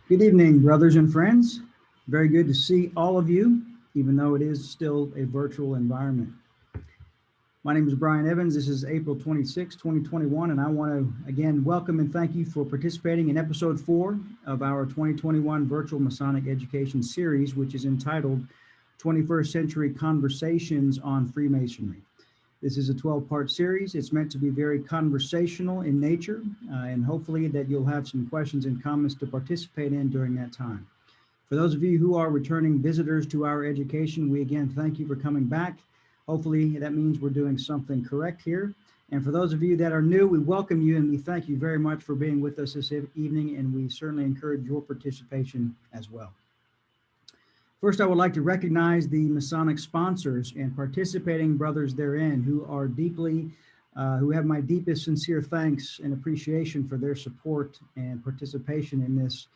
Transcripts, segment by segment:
Good evening, brothers and friends. Very good to see all of you, even though it is still a virtual environment. My name is Brian Evans. This is April 26, 2021, and I want to again welcome and thank you for participating in episode 4 of our 2021 Virtual Masonic Education series, which is entitled 21st Century Conversations on Freemasonry. This is a 12-part series. It's meant to be very conversational in nature, and hopefully that you'll have some questions and comments to participate in during that time. For those of you who are returning visitors to our education, we again thank you for coming back. Hopefully that means we're doing something correct here. And for those of you that are new, we welcome you and we thank you very much for being with us this evening, and we certainly encourage your participation as well. First, I would like to recognize the Masonic sponsors and participating brothers therein who are who have my deepest sincere thanks and appreciation for their support and participation in this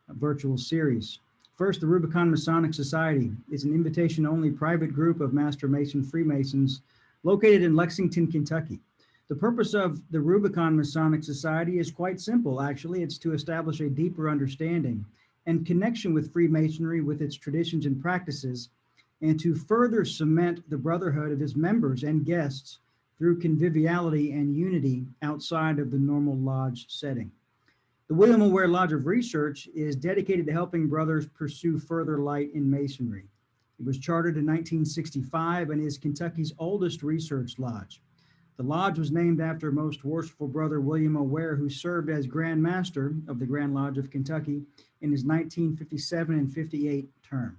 virtual series. First, the Rubicon Masonic Society is an invitation-only private group of Master Mason Freemasons located in Lexington, Kentucky. The purpose of the Rubicon Masonic Society is quite simple, actually. It's to establish a deeper understanding and connection with Freemasonry, with its traditions and practices, and to further cement the brotherhood of its members and guests through conviviality and unity outside of the normal lodge setting. The Ware Lodge of Research is dedicated to helping brothers pursue further light in Masonry. It was chartered in 1965 and is Kentucky's oldest research lodge. The lodge was named after Most Worshipful Brother William Ware, who served as Grand Master of the Grand Lodge of Kentucky in his 1957 and 58 term.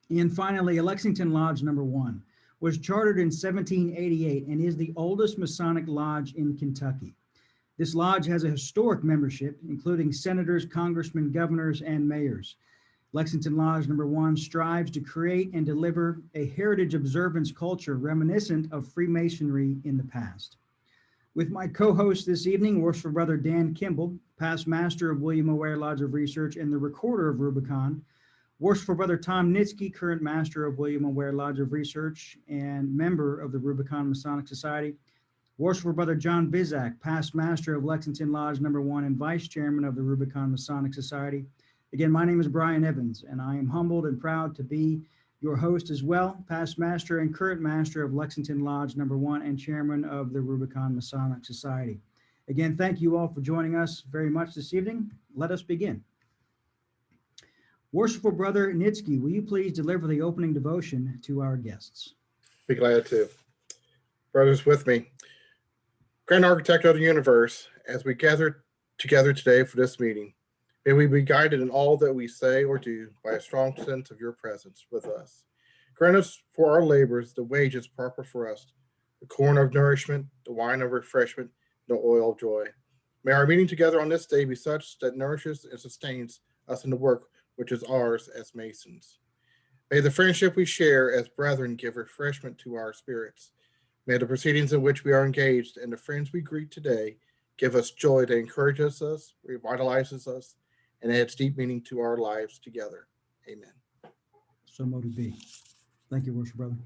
And finally, Lexington Lodge No. was chartered in 1788 and is the oldest Masonic lodge in Kentucky. This lodge has a historic membership, including senators, congressmen, governors, and mayors. Lexington Lodge No. strives to create and deliver a heritage observance culture reminiscent of Freemasonry in the past. With my co-host this evening, Worshipful Brother Dan Kimball, past master of Ware Lodge of Research and the recorder of Rubicon, Worshipful Brother Tom Nitsky, current master of Ware Lodge of Research and member of the Rubicon Masonic Society, Worshipful Brother John Bizak, past master of Lexington Lodge No. and vice chairman of the Rubicon Masonic Society. Again, my name is Brian Evans, and I am humbled and proud to be your host as well, past master and current master of Lexington Lodge No. and chairman of the Rubicon Masonic Society. Again, thank you all for joining us very much this evening. Let us begin. Worshipful Brother Nitsky, will you please deliver the opening devotion to our guests? Be glad to. Brothers with me, Grand Architect of the Universe, as we gather together today for this meeting, may we be guided in all that we say or do by a strong sense of your presence with us. Grant us for our labors the wages proper for us, the corn of nourishment, the wine of refreshment, the oil of joy. May our meeting together on this day be such that nourishes and sustains us in the work which is ours as Masons. May the friendship we share as brethren give refreshment to our spirits. May the proceedings in which we are engaged and the friends we greet today give us joy that encourages us, revitalizes us, and adds deep meaning to our lives together. Amen. So mote be. Thank you, Worship Brother.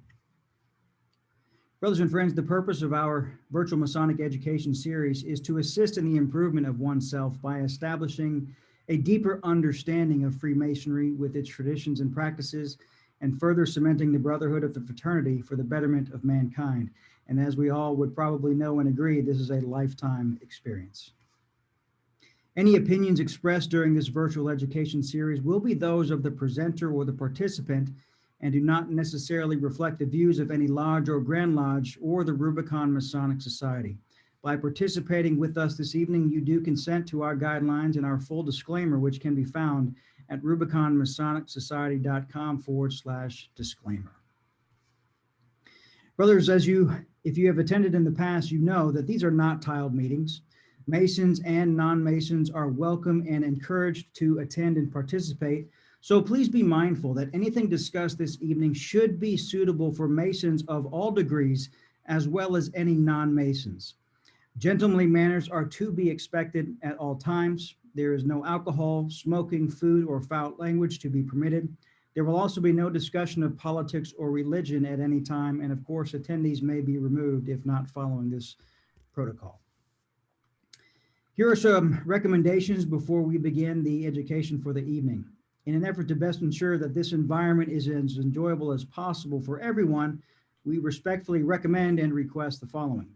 Brothers and friends, the purpose of our Virtual Masonic Education series is to assist in the improvement of oneself by establishing a deeper understanding of Freemasonry with its traditions and practices, and further cementing the brotherhood of the fraternity for the betterment of mankind. And as we all would probably know and agree, this is a lifetime experience. Any opinions expressed during this virtual education series will be those of the presenter or the participant and do not necessarily reflect the views of any lodge or Grand Lodge or the Rubicon Masonic Society. By participating with us this evening, you do consent to our guidelines and our full disclaimer, which can be found at rubiconmasonicsociety.com/disclaimer. Brothers, if you have attended in the past, you know that these are not tiled meetings. Masons and non-Masons are welcome and encouraged to attend and participate. So please be mindful that anything discussed this evening should be suitable for Masons of all degrees, as well as any non-Masons. Gentlemanly manners are to be expected at all times. There is no alcohol, smoking, food, or foul language to be permitted. There will also be no discussion of politics or religion at any time, and of course, attendees may be removed if not following this protocol. Here are some recommendations before we begin the education for the evening. In an effort to best ensure that this environment is as enjoyable as possible for everyone, we respectfully recommend and request the following.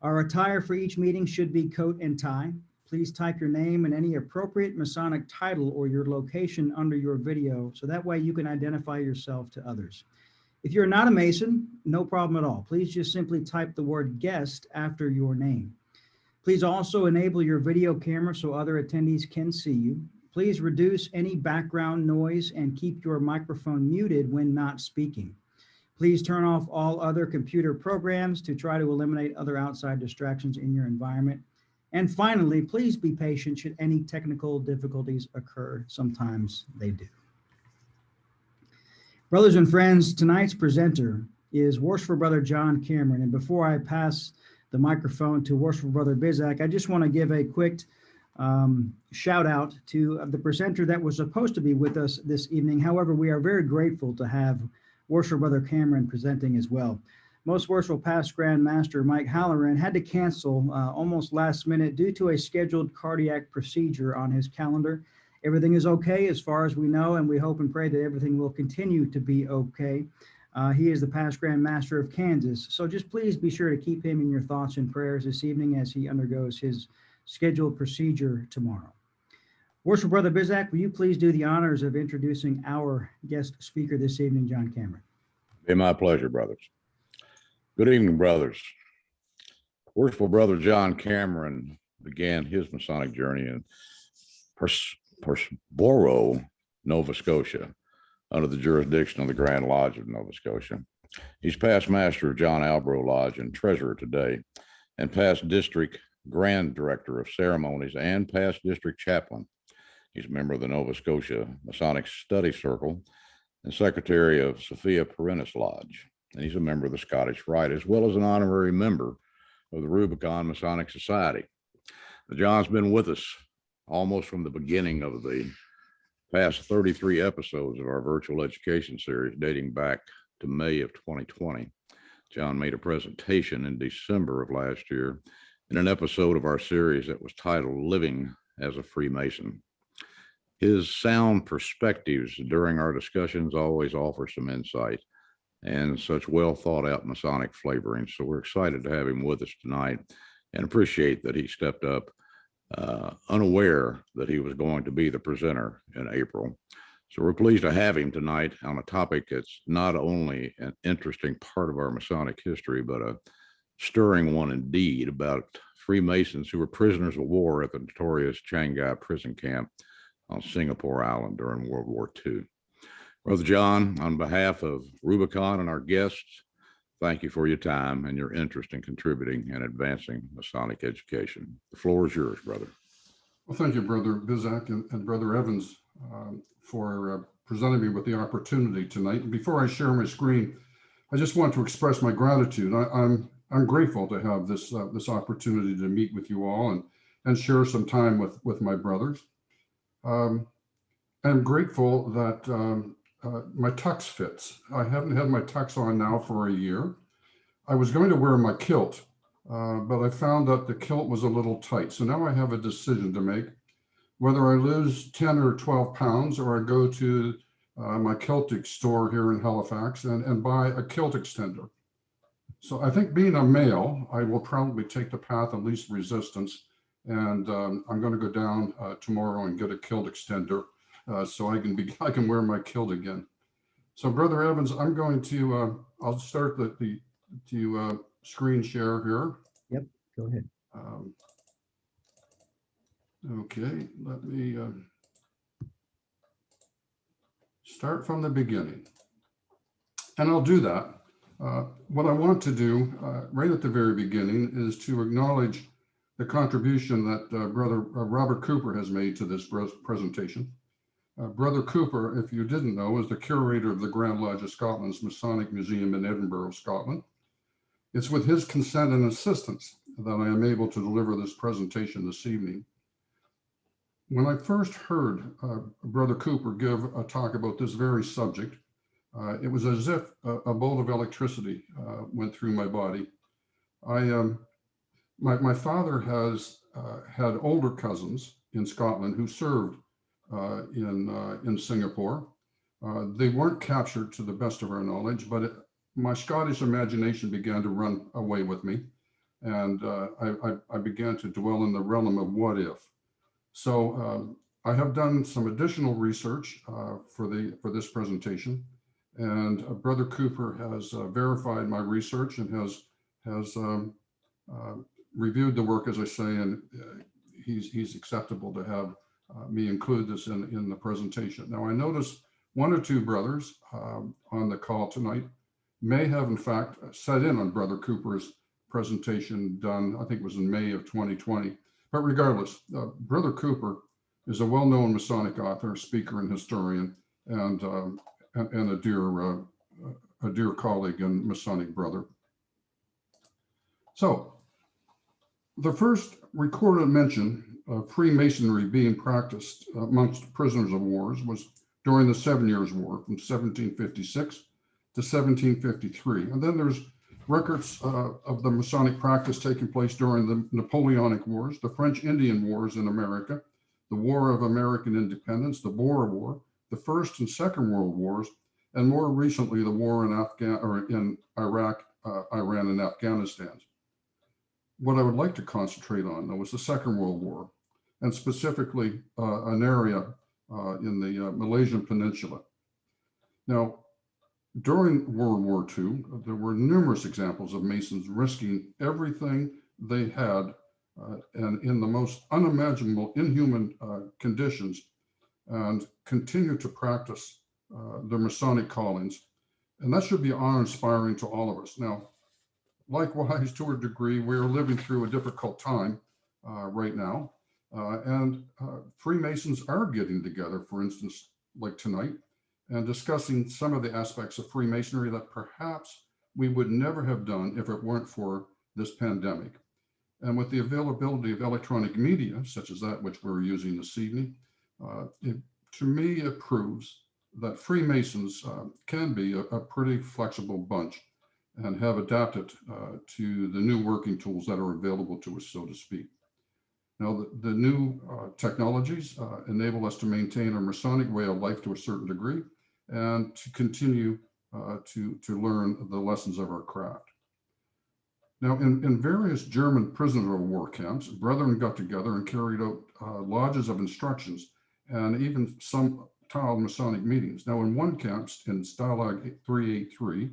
Our attire for each meeting should be coat and tie. Please type your name and any appropriate Masonic title or your location under your video, so that way you can identify yourself to others. If you're not a Mason, no problem at all. Please just simply type the word guest after your name. Please also enable your video camera so other attendees can see you. Please reduce any background noise and keep your microphone muted when not speaking. Please turn off all other computer programs to try to eliminate other outside distractions in your environment. And finally, please be patient should any technical difficulties occur. Sometimes they do. Brothers and friends, tonight's presenter is Worshipful Brother John Cameron. And before I pass the microphone to Worshipful Brother Bizak, I just want to give a quick shout out to the presenter that was supposed to be with us this evening. However, we are very grateful to have Worshipful Brother Cameron presenting as well. Most Worshipful Past Grand Master Mike Halloran had to cancel almost last minute due to a scheduled cardiac procedure on his calendar. Everything is okay as far as we know, and we hope and pray that everything will continue to be okay. He is the Past Grand Master of Kansas, so just please be sure to keep him in your thoughts and prayers this evening as he undergoes his scheduled procedure tomorrow. Worshipful Brother Bizak, will you please do the honors of introducing our guest speaker this evening, John Cameron? Be my pleasure, brothers. Good evening, brothers. Worshipful Brother John Cameron began his Masonic journey in Boro, Nova Scotia, under the jurisdiction of the Grand Lodge of Nova Scotia. He's past master of John Albro Lodge and treasurer today, and past district grand director of ceremonies and past district chaplain. He's a member of the Nova Scotia Masonic Study Circle and secretary of Sophia Perennis Lodge. And he's a member of the Scottish Rite, as well as an honorary member of the Rubicon Masonic Society. Now, John's been with us almost from the beginning of the past 33 episodes of our virtual education series dating back to May of 2020. John made a presentation in December of last year in an episode of our series that was titled Living as a Freemason. His sound perspectives during our discussions always offer some insight and such well thought out Masonic flavoring. So we're excited to have him with us tonight and appreciate that he stepped up unaware that he was going to be the presenter in April. So we're pleased to have him tonight on a topic that's not only an interesting part of our Masonic history, but a stirring one indeed, about Freemasons who were prisoners of war at the notorious Shanghai prison camp on Singapore Island during World War II. Brother John, on behalf of Rubicon and our guests, thank you for your time and your interest in contributing and advancing Masonic education. The floor is yours, brother. Well, thank you, Brother Bizak and Brother Evans, for presenting me with the opportunity tonight. And before I share my screen, I just want to express my gratitude. I'm grateful to have this opportunity to meet with you all and share some time with my brothers. I'm grateful that my tux fits. I haven't had my tux on now for a year. I was going to wear my kilt, but I found that the kilt was a little tight. So now I have a decision to make, whether I lose 10 or 12 pounds or I go to my Celtic store here in Halifax and buy a kilt extender. So I think, being a male, I will probably take the path of least resistance. And I'm going to go down tomorrow and get a kilt extender so I can wear my kilt again. So, Brother Evans, I'm going to I'll start the screen share here. Yep, go ahead. Okay, let me start from the beginning, and I'll do that. What I want to do right at the very beginning is to acknowledge the contribution that Brother Robert Cooper has made to this presentation. Brother Cooper, if you didn't know, is the curator of the Grand Lodge of Scotland's Masonic Museum in Edinburgh, Scotland. It's with his consent and assistance that I am able to deliver this presentation this evening. When I first heard Brother Cooper give a talk about this very subject, it was as if a bolt of electricity went through my body. My father has had older cousins in Scotland who served in Singapore. They weren't captured to the best of our knowledge, but my Scottish imagination began to run away with me. And I began to dwell in the realm of what if. So I have done some additional research for this presentation, and Brother Cooper has verified my research and has reviewed the work, as I say, and he's acceptable to have me include this in the presentation. Now, I notice one or two brothers on the call tonight may have in fact sat in on Brother Cooper's presentation done, I think it was in May of 2020. But regardless, Brother Cooper is a well-known Masonic author, speaker, and historian, and a dear colleague and Masonic brother. So, the first recorded mention of Freemasonry being practiced amongst prisoners of wars was during the 7 Years' War from 1756 to 1753. And then there's records of the Masonic practice taking place during the Napoleonic Wars, the French Indian Wars in America, the War of American Independence, the Boer War, the First and Second World Wars, and more recently, the war in Iraq, Iran, and Afghanistan. What I would like to concentrate on, though, is the Second World War, and specifically an area in the Malaysian Peninsula. Now, during World War II, there were numerous examples of Masons risking everything they had and in the most unimaginable, inhuman conditions, and continue to practice their Masonic callings. And that should be awe-inspiring to all of us. Now, likewise, to a degree, we're living through a difficult time right now. And Freemasons are getting together, for instance, like tonight, and discussing some of the aspects of Freemasonry that perhaps we would never have done if it weren't for this pandemic. And with the availability of electronic media, such as that which we're using this evening, to me, it proves that Freemasons can be a pretty flexible bunch and have adapted to the new working tools that are available to us, so to speak. Now, the new technologies enable us to maintain our Masonic way of life to a certain degree and to continue to learn the lessons of our craft. Now, in various German prisoner of war camps, brethren got together and carried out lodges of instructions and even some tiled Masonic meetings. Now, in one camp, in Stalag 383,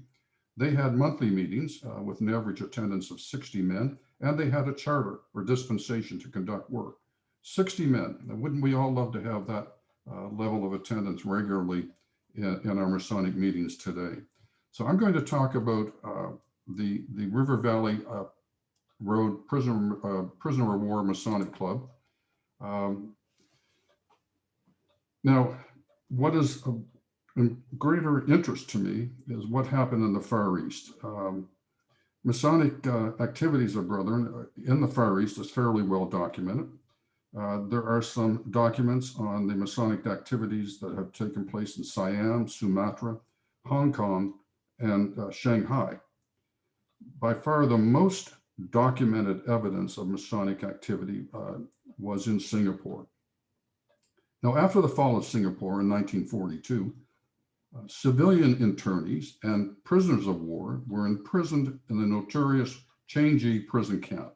they had monthly meetings with an average attendance of 60 men, and they had a charter or dispensation to conduct work. 60 men. Now, wouldn't we all love to have that level of attendance regularly in our Masonic meetings today? So I'm going to talk about the River Valley Road Prisoner of War Masonic Club. Now, what is of greater interest to me is what happened in the Far East. Masonic activities of brethren in the Far East is fairly well documented. There are some documents on the Masonic activities that have taken place in Siam, Sumatra, Hong Kong, and Shanghai. By far the most documented evidence of Masonic activity was in Singapore. Now, after the fall of Singapore in 1942, civilian internees and prisoners of war were imprisoned in the notorious Changi prison camp.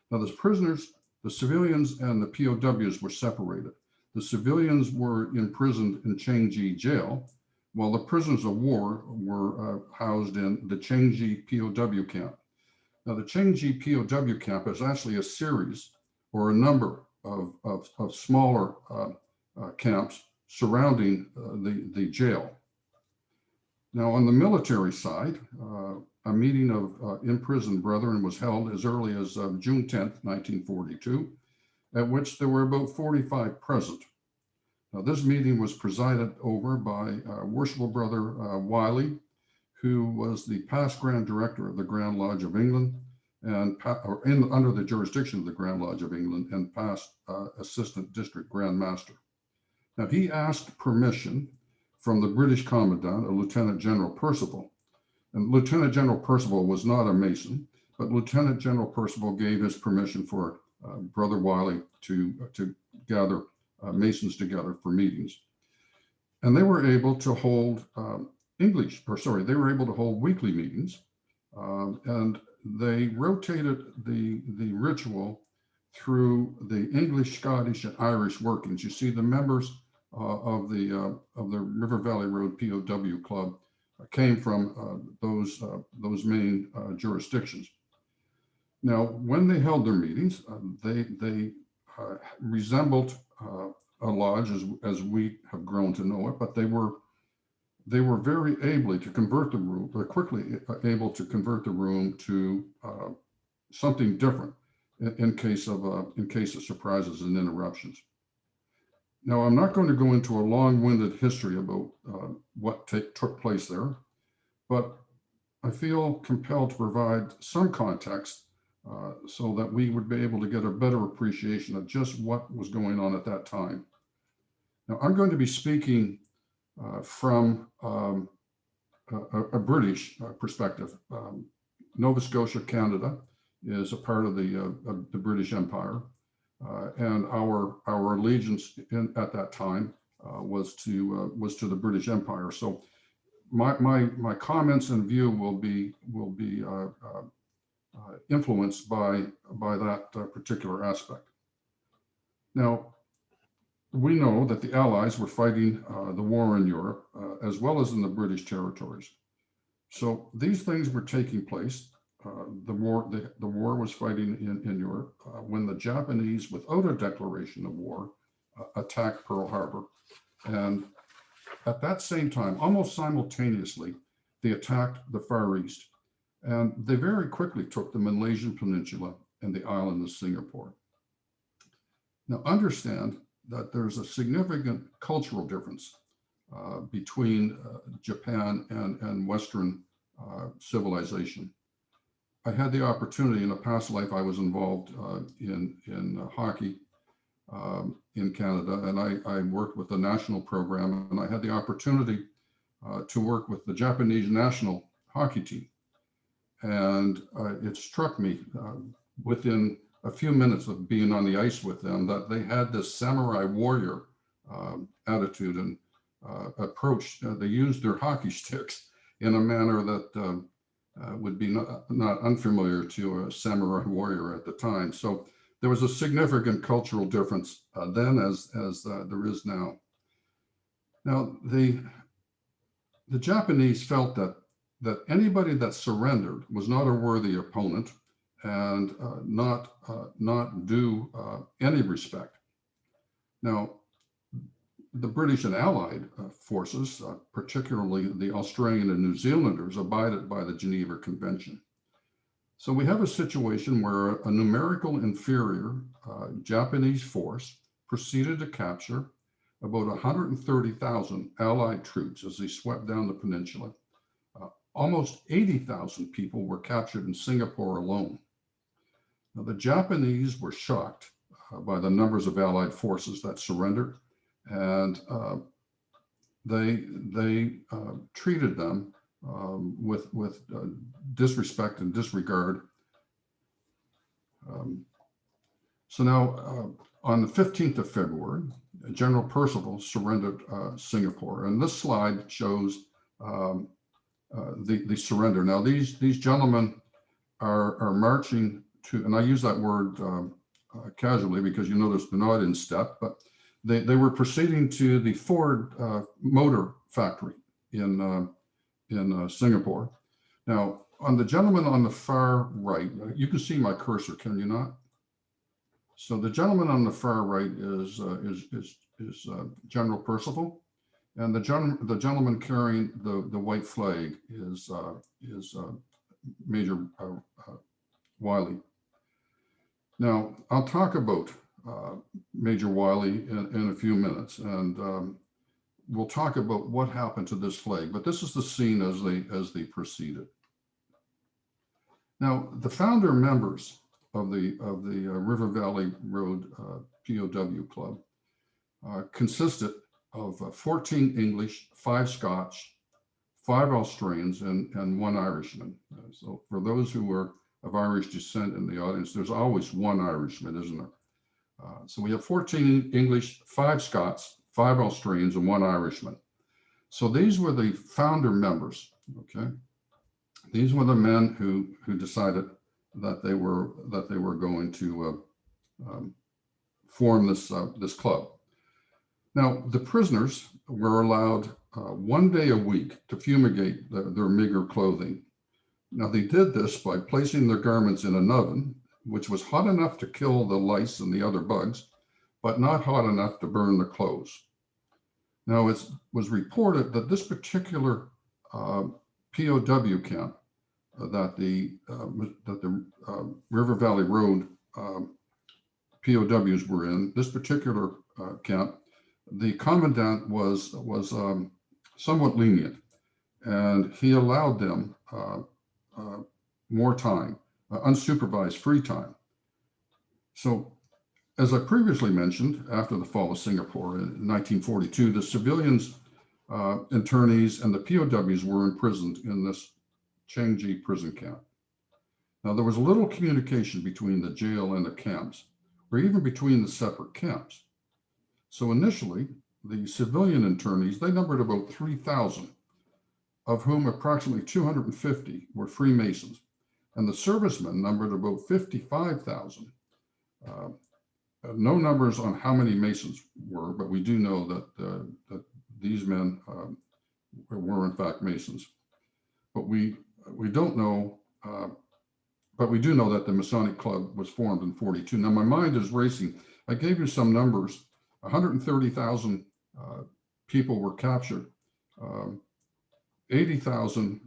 Now, the prisoners, the civilians and the POWs were separated. The civilians were imprisoned in Changi jail, while the prisoners of war were housed in the Changi POW camp. Now, the Changi POW camp is actually a series or a number of smaller camps surrounding the jail. Now, on the military side, a meeting of imprisoned brethren was held as early as June 10th, 1942, at which there were about 45 present. Now, this meeting was presided over by Worshipful Brother Wiley, who was the past Grand Director of the Grand Lodge of England and under the jurisdiction of the Grand Lodge of England and past Assistant District Grand Master. Now, he asked permission from the British Commandant, Lieutenant General Percival. And Lieutenant General Percival was not a Mason, but Lieutenant General Percival gave his permission for Brother Wiley to gather Masons together for meetings. And they were able to hold they were able to hold weekly meetings. And they rotated the ritual through the English, Scottish, and Irish workings. You see, the members of the River Valley Road POW Club came from those main jurisdictions. Now, when they held their meetings, they resembled a lodge as we have grown to know it, but they were very ably to convert the room, quickly able to convert the room to something different in case of surprises and interruptions. Now, I'm not going to go into a long-winded history about what took place there, but I feel compelled to provide some context so that we would be able to get a better appreciation of just what was going on at that time. Now, I'm going to be speaking from a British perspective. Nova Scotia, Canada, is a part of the British Empire, and our allegiance at that time was to the British Empire. So my comments and view will be influenced by that particular aspect. Now, we know that the Allies were fighting the war in Europe as well as in the British territories. So these things were taking place. The war was fighting in Europe when the Japanese, without a declaration of war, attacked Pearl Harbor. And at that same time, almost simultaneously, they attacked the Far East. And they very quickly took the Malaysian Peninsula and the island of Singapore. Now, understand that there's a significant cultural difference between Japan and Western civilization. I had the opportunity in a past life, I was involved in hockey in Canada, and I worked with the national program, and I had the opportunity to work with the Japanese national hockey team. And it struck me within a few minutes of being on the ice with them that they had this samurai warrior attitude and approach. They used their hockey sticks in a manner that would be not unfamiliar to a samurai warrior at the time. So there was a significant cultural difference then as there is now. Now, the Japanese felt that anybody that surrendered was not a worthy opponent and not due any respect. Now, the British and Allied forces, particularly the Australian and New Zealanders, abided by the Geneva Convention. So we have a situation where a numerical inferior Japanese force proceeded to capture about 130,000 Allied troops as they swept down the peninsula. Almost 80,000 people were captured in Singapore alone. Now, the Japanese were shocked by the numbers of Allied forces that surrendered, and they treated them with disrespect and disregard. So now, on the 15th of February, General Percival surrendered Singapore, and this slide shows the surrender. Now, these gentlemen are marching to, and I use that word casually because you notice they're not in step, but they were proceeding to the Ford motor factory in Singapore. Now, on the gentleman on the far right, you can see my cursor, can you not? So the gentleman on the far right is General Percival, and the gentleman carrying the white flag is Major Wiley. Now, I'll talk about Major Wiley in a few minutes, and we'll talk about what happened to this flag, but this is the scene as they proceeded. Now, the founder members of the River Valley Road POW Club consisted of 14 English, 5 Scots, 5 Australians, and 1 Irishman. So for those who were of Irish descent in the audience. There's always one Irishman, isn't there? So we have 14 English, 5 Scots, 5 Australians, and 1 Irishman. So these were the founder members, okay? These were the men who decided that they were going to form this club. Now, the prisoners were allowed 1 day a week to fumigate their meager clothing. Now, they did this by placing their garments in an oven, which was hot enough to kill the lice and the other bugs, but not hot enough to burn the clothes. Now, it was reported that this particular POW camp that the River Valley Road POWs were in, this particular camp, the commandant was somewhat lenient, and he allowed them more time, unsupervised free time. So, as I previously mentioned, after the fall of Singapore in 1942, the civilians, internees, and the POWs were imprisoned in this Chengji prison camp. Now, there was little communication between the jail and the camps, or even between the separate camps. So initially, the civilian internees, they numbered about 3,000, of whom approximately 250 were Freemasons, and the servicemen numbered about 55,000. No numbers on how many Masons were, but we do know that these men were in fact Masons. But we don't know, but we do know that the Masonic Club was formed in 42. Now my mind is racing. I gave you some numbers. 130,000 people were captured. 80,000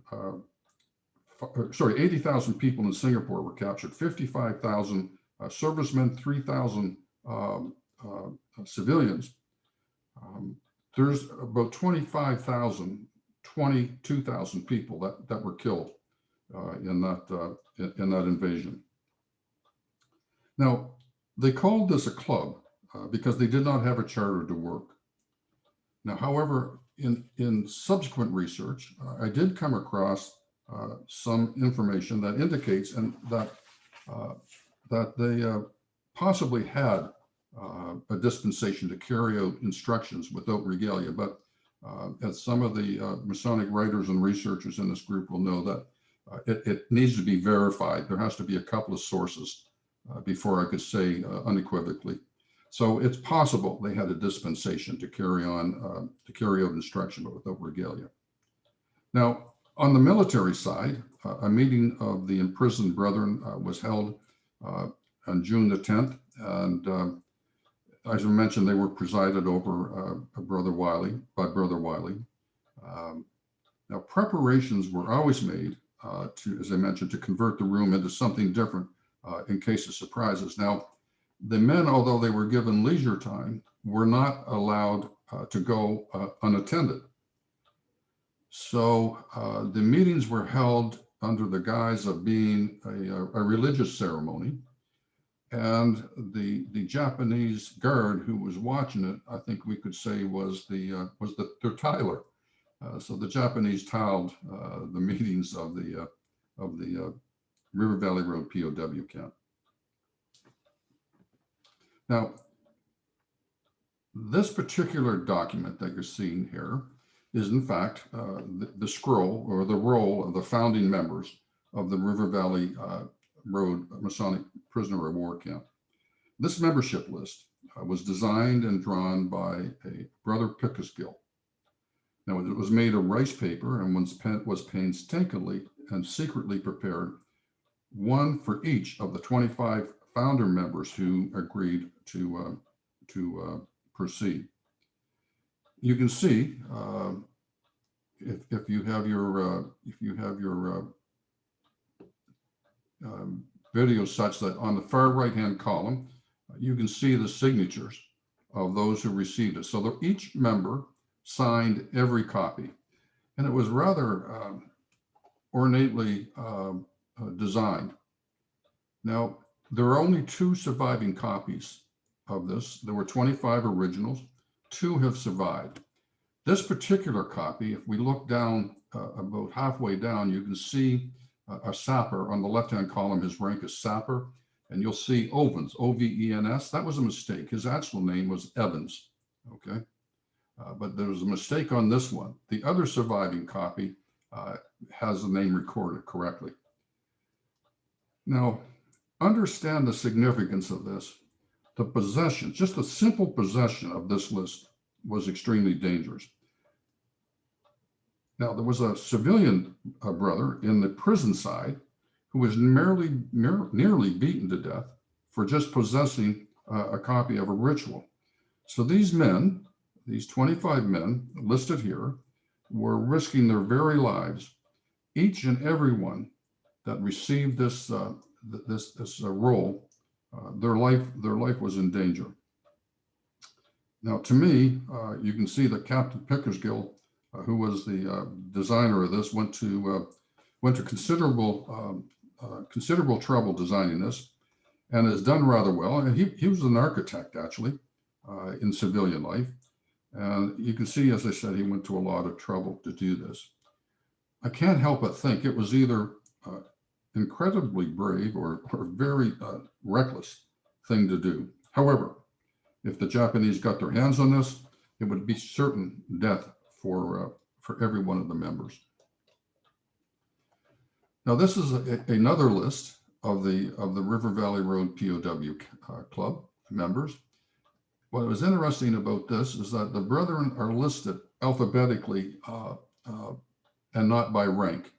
people in Singapore were captured. 55,000 servicemen, 3,000 civilians. There's about 25,000, 22,000 people that were killed in that invasion. Now, they called this a club because they did not have a charter to work. Now, however, in subsequent research, I did come across some information that indicates that they possibly had a dispensation to carry out instructions without regalia, but as some of the Masonic writers and researchers in this group will know, that it needs to be verified. There has to be a couple of sources before I could say unequivocally. So it's possible they had a dispensation to carry out instruction, but without regalia. Now, on the military side, a meeting of the imprisoned brethren was held on June the 10th, and as I mentioned, they were presided over by Brother Wiley. Now, preparations were always made to, as I mentioned, to convert the room into something different in case of surprises. Now, the men, although they were given leisure time, were not allowed to go unattended. So the meetings were held under the guise of being a religious ceremony. And the Japanese guard who was watching it, I think we could say was the tiler. So the Japanese tiled the meetings of the River Valley Road POW camp. Now, this particular document that you're seeing here is in fact the scroll or the roll of the founding members of the River Valley Road Masonic Prisoner of War Camp. This membership list was designed and drawn by a Brother Pickersgill. Now, it was made of rice paper and was painstakingly and secretly prepared, one for each of the 25 founder members who agreed to proceed. You can see if you have your video such that on the far right-hand column, you can see the signatures of those who received it. So that each member signed every copy, and it was rather ornately designed. Now, there are only 2 surviving copies of this. There were 25 originals. 2 have survived. This particular copy, if we look down about halfway down, you can see a sapper. On the left-hand column, his rank is sapper. And you'll see Ovens, O-V-E-N-S. That was a mistake. His actual name was Evans, okay? But there was a mistake on this one. The other surviving copy has the name recorded correctly. Now, understand the significance of this. The possession, just a simple possession of this list was extremely dangerous. Now, there was a civilian brother in the prison side who was nearly beaten to death for just possessing a copy of a ritual. So these men, these 25 men listed here, were risking their very lives. Each and every one that received this role, their life was in danger. Now, to me, you can see that Captain Pickersgill, who was the designer of this, went to considerable trouble designing this, and has done rather well. And he was an architect, actually, in civilian life. And you can see, as I said, he went to a lot of trouble to do this. I can't help but think it was either incredibly brave or very reckless thing to do. However, if the Japanese got their hands on this, it would be certain death for every one of the members. Now, this is another list of the River Valley Road POW Club members. What was interesting about this is that the brethren are listed alphabetically and not by rank.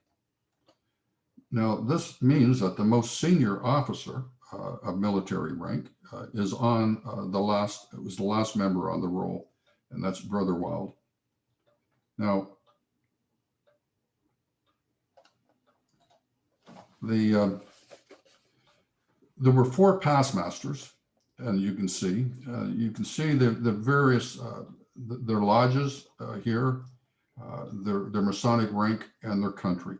Now, this means that the most senior officer of military rank is on it was the last member on the roll, and that's Brother Wild. Now, there were 4 past masters, and you can see the various their lodges here, their Masonic rank, and their country.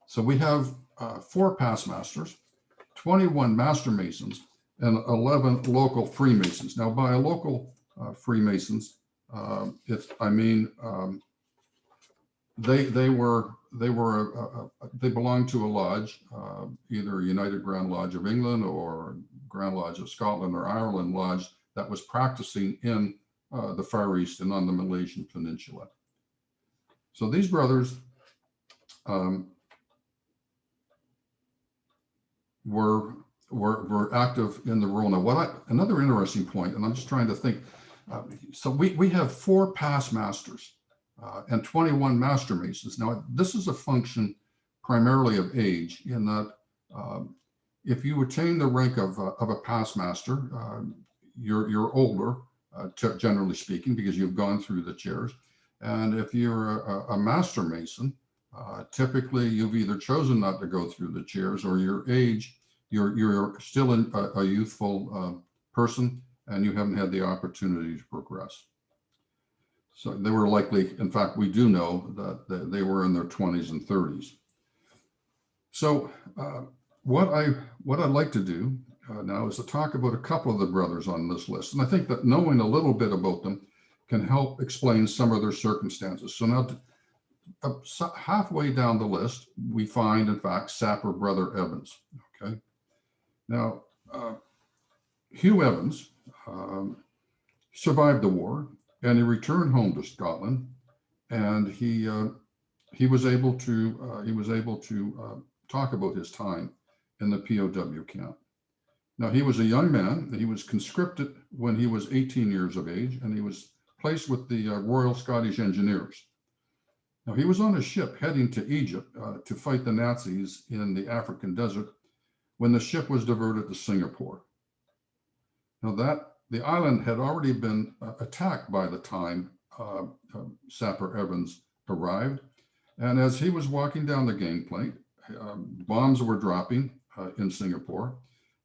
So we have 4 past masters, 21 master masons, and 11 local Freemasons. Now, by local Freemasons, they belonged to a lodge, either United Grand Lodge of England or Grand Lodge of Scotland or Ireland Lodge, that was practicing in the Far East and on the Malaysian Peninsula. So these brothers were active in the role. Now, another interesting point, and I'm just trying to think. So we have 4 past masters and 21 master masons. Now, this is a function primarily of age, in that if you attain the rank of a past master, you're older, generally speaking, because you've gone through the chairs. And if you're a master mason, typically you've either chosen not to go through the chairs, or your age, you're still a youthful person, and you haven't had the opportunity to progress. So they were likely, in fact, we do know that they were in their 20s and 30s. So what I'd like to do now is to talk about a couple of the brothers on this list. And I think that knowing a little bit about them can help explain some of their circumstances. So now, halfway down the list, we find, in fact, Sapper Brother Evans, okay? Now, Hugh Evans survived the war, and he returned home to Scotland, and he was able to talk about his time in the POW camp. Now, he was a young man. He was conscripted when he was 18 years of age, and he was placed with the Royal Scottish Engineers. Now, he was on a ship heading to Egypt to fight the Nazis in the African desert when the ship was diverted to Singapore. Now, the island had already been attacked by the time Sapper Evans arrived. And as he was walking down the gangplank, bombs were dropping in Singapore.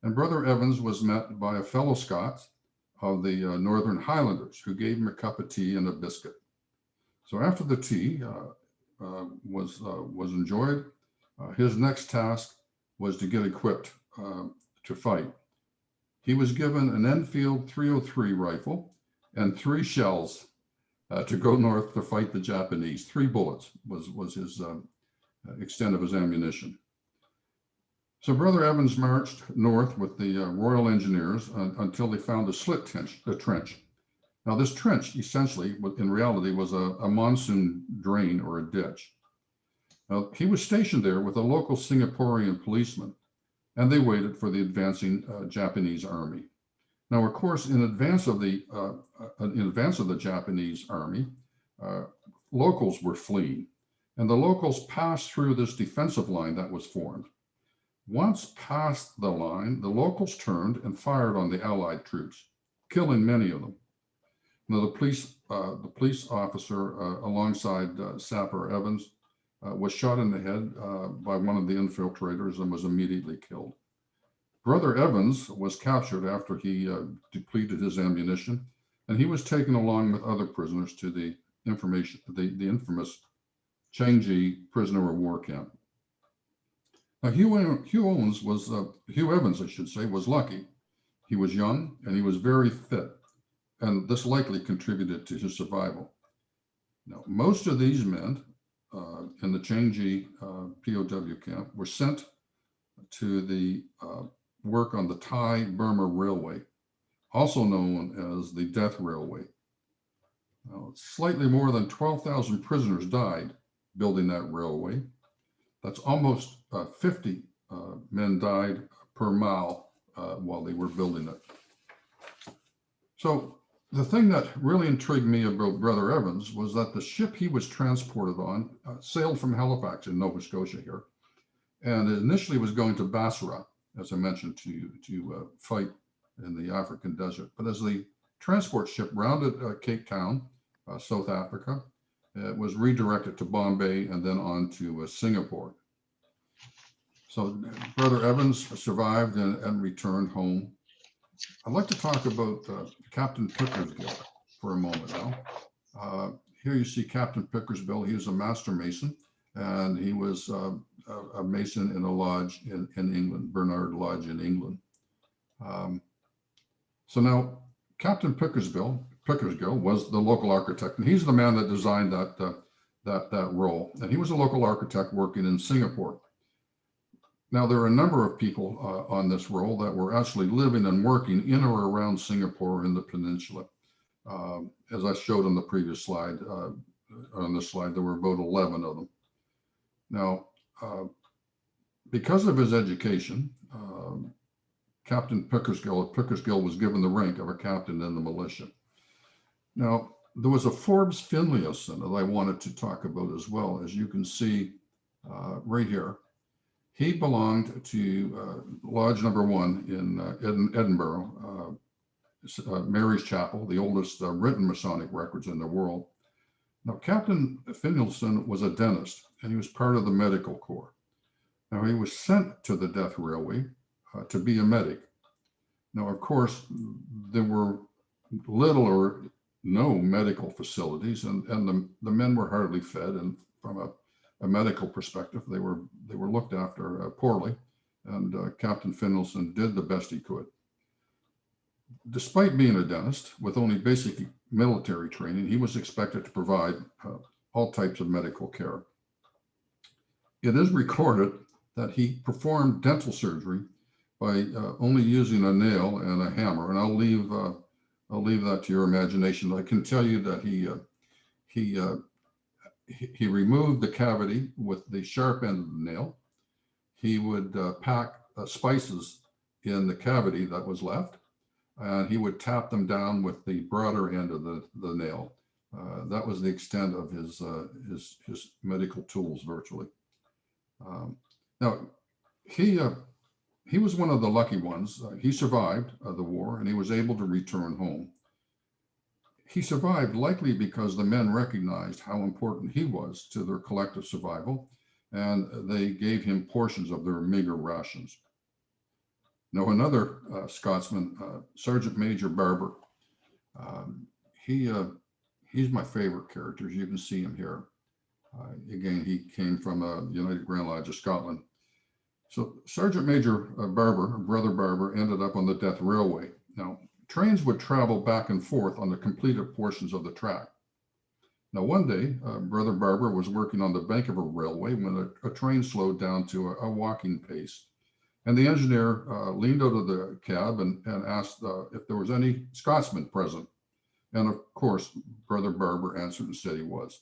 And Brother Evans was met by a fellow Scot of the Northern Highlanders, who gave him a cup of tea and a biscuit. So after the tea was enjoyed, his next task was to get equipped to fight. He was given an Enfield 303 rifle and 3 shells to go north to fight the Japanese. 3 bullets was his extent of his ammunition. So Brother Evans marched north with the Royal Engineers until they found a trench. Now this trench essentially, in reality, was a monsoon drain or a ditch. Now he was stationed there with a local Singaporean policeman, and they waited for the advancing Japanese army. Now, of course, in advance of the Japanese army, locals were fleeing, and the locals passed through this defensive line that was formed. Once past the line, the locals turned and fired on the Allied troops, killing many of them. Now, the police officer alongside Sapper Evans was shot in the head by one of the infiltrators and was immediately killed. Brother Evans was captured after he depleted his ammunition, and he was taken along with other prisoners to the infamous Changji prisoner of war camp. Now, Hugh Evans, was lucky. He was young and he was very fit, and this likely contributed to his survival. Now, most of these men in the Changji POW camp were sent to the work on the Thai-Burma Railway, also known as the Death Railway. Now, slightly more than 12,000 prisoners died building that railway. That's almost 50 men died per mile while they were building it. So the thing that really intrigued me about Brother Evans was that the ship he was transported on sailed from Halifax in Nova Scotia here, and it initially was going to Basra, as I mentioned, to fight in the African desert. But as the transport ship rounded Cape Town, South Africa, it was redirected to Bombay and then on to Singapore. So Brother Evans survived and returned home. I'd like to talk about Captain Pickersgill for a moment now. Here you see Captain Pickersgill. He was a master mason, and he was a mason in a lodge in England, Bernard Lodge in England. So now Captain Pickersgill was the local architect, and he's the man that designed that role. And he was a local architect working in Singapore. Now, there are a number of people on this role that were actually living and working in or around Singapore in the peninsula. As I showed on the previous slide, on this slide, there were about 11 of them. Now, because of his education, Captain Pickersgill was given the rank of a captain in the militia. Now, there was a Forbes Finnelson that I wanted to talk about as well. As you can see right here, he belonged to Lodge No. 1 in Edinburgh, Mary's Chapel, the oldest written Masonic records in the world. Now, Captain Finnelson was a dentist, and he was part of the medical corps. Now, he was sent to the Death Railway to be a medic. Now, of course, there were little or no medical facilities, and the men were hardly fed, and from a medical perspective, they were looked after poorly, and Captain Finnelson did the best he could. Despite being a dentist with only basic military training, he was expected to provide all types of medical care. It is recorded that he performed dental surgery by only using a nail and a hammer, and I'll leave that to your imagination. I can tell you that he removed the cavity with the sharp end of the nail. He would pack spices in the cavity that was left, and he would tap them down with the broader end of the nail. That was the extent of his medical tools, virtually. Now, he was one of the lucky ones. He survived the war, and he was able to return home. He survived likely because the men recognized how important he was to their collective survival, and they gave him portions of their meager rations. Now, another Scotsman, Sergeant Major Barber, he's my favorite character. You can see him here. Again, he came from the United Grand Lodge of Scotland. So Sergeant Major Barber, Brother Barber, ended up on the Death Railway. Now, trains would travel back and forth on the completed portions of the track. Now, one day, Brother Barber was working on the bank of a railway when a train slowed down to a walking pace. And the engineer leaned out of the cab and asked if there was any Scotsman present. And of course, Brother Barber answered and said he was.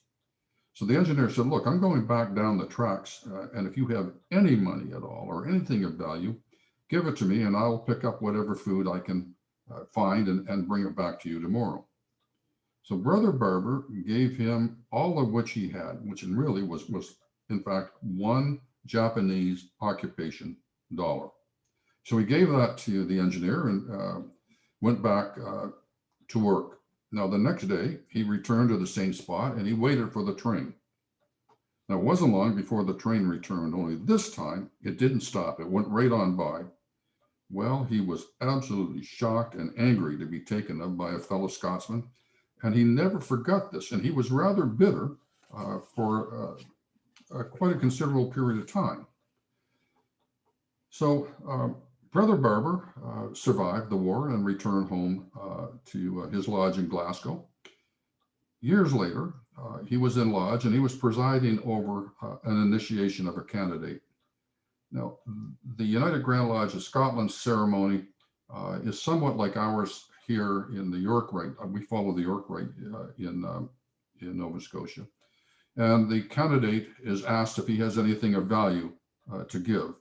So the engineer said, look, I'm going back down the tracks, and if you have any money at all or anything of value, give it to me and I'll pick up whatever food I can find and bring it back to you tomorrow. So Brother Barber gave him all of which he had, which really was in fact one Japanese occupation dollar. So he gave that to the engineer and went back to work. Now, the next day, he returned to the same spot and he waited for the train. Now, it wasn't long before the train returned, only this time it didn't stop. It went right on by. Well, he was absolutely shocked and angry to be taken up by a fellow Scotsman, and he never forgot this. And he was rather bitter for quite a considerable period of time. So Brother Barber survived the war and returned home to his lodge in Glasgow. Years later, he was in lodge and he was presiding over an initiation of a candidate. Now, the United Grand Lodge of Scotland's ceremony is somewhat like ours here in the York Rite. We follow the York Rite in Nova Scotia. And the candidate is asked if he has anything of value to give.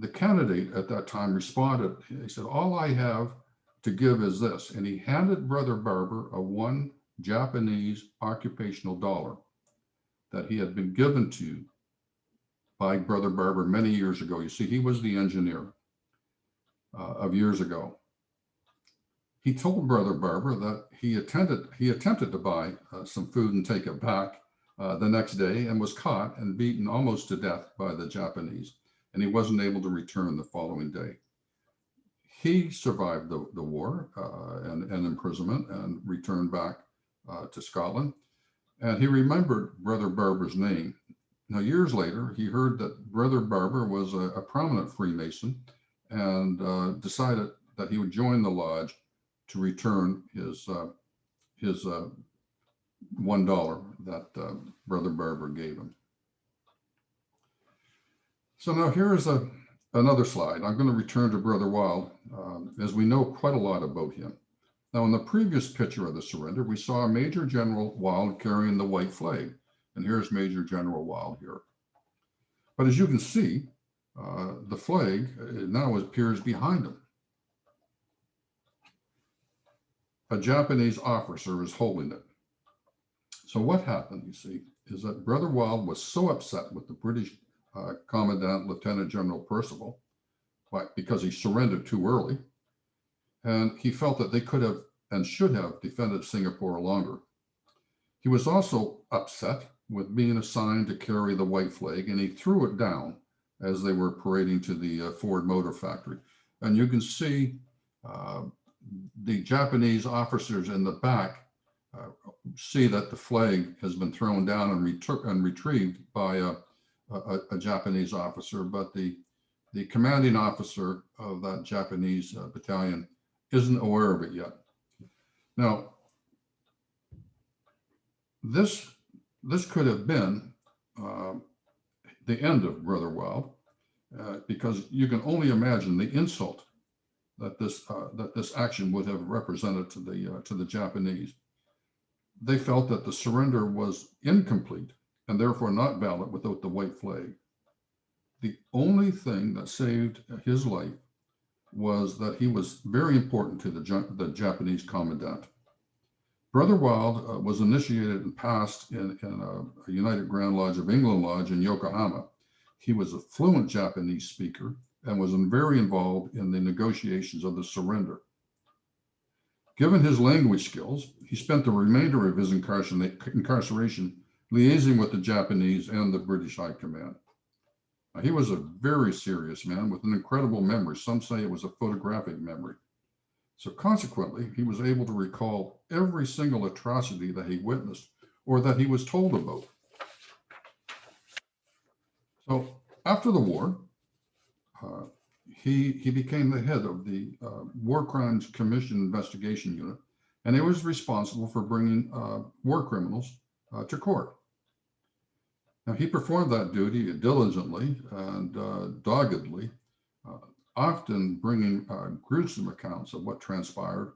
The candidate at that time responded, he said, all I have to give is this. And he handed Brother Barber a one Japanese occupational dollar that he had been given to by Brother Barber many years ago. You see, he was the engineer of years ago. He told Brother Barber that he attempted to buy some food and take it back the next day and was caught and beaten almost to death by the Japanese. And he wasn't able to return the following day. He survived the war and imprisonment and returned back to Scotland. And he remembered Brother Barber's name. Now, years later, he heard that Brother Barber was a prominent Freemason and decided that he would join the lodge to return his $1 that Brother Barber gave him. So now here is another slide. I'm going to return to Brother Wild, as we know quite a lot about him. Now, in the previous picture of the surrender, we saw Major General Wild carrying the white flag. And here's Major General Wild here. But as you can see, the flag now appears behind him. A Japanese officer is holding it. So what happened, you see, is that Brother Wild was so upset with the British Commandant Lieutenant General Percival because he surrendered too early. And he felt that they could have and should have defended Singapore longer. He was also upset with being assigned to carry the white flag, and he threw it down as they were parading to the Ford Motor Factory. And you can see the Japanese officers in the back see that the flag has been thrown down and retrieved by a Japanese officer, but the commanding officer of that Japanese battalion isn't aware of it yet. Now, this could have been the end of Brother Wild, because you can only imagine the insult that this action would have represented to the Japanese. They felt that the surrender was incomplete and therefore not valid without the white flag. The only thing that saved his life was that he was very important to the Japanese commandant. Brother Wild was initiated and passed in a United Grand Lodge of England Lodge in Yokohama. He was a fluent Japanese speaker and was very involved in the negotiations of the surrender. Given his language skills, he spent the remainder of his incarceration liaising with the Japanese and the British High Command. He was a very serious man with an incredible memory. Some say it was a photographic memory. So consequently, he was able to recall every single atrocity that he witnessed or that he was told about. So after the war, he became the head of the War Crimes Commission Investigation Unit, and he was responsible for bringing war criminals to court. Now, he performed that duty diligently and doggedly, often bringing gruesome accounts of what transpired,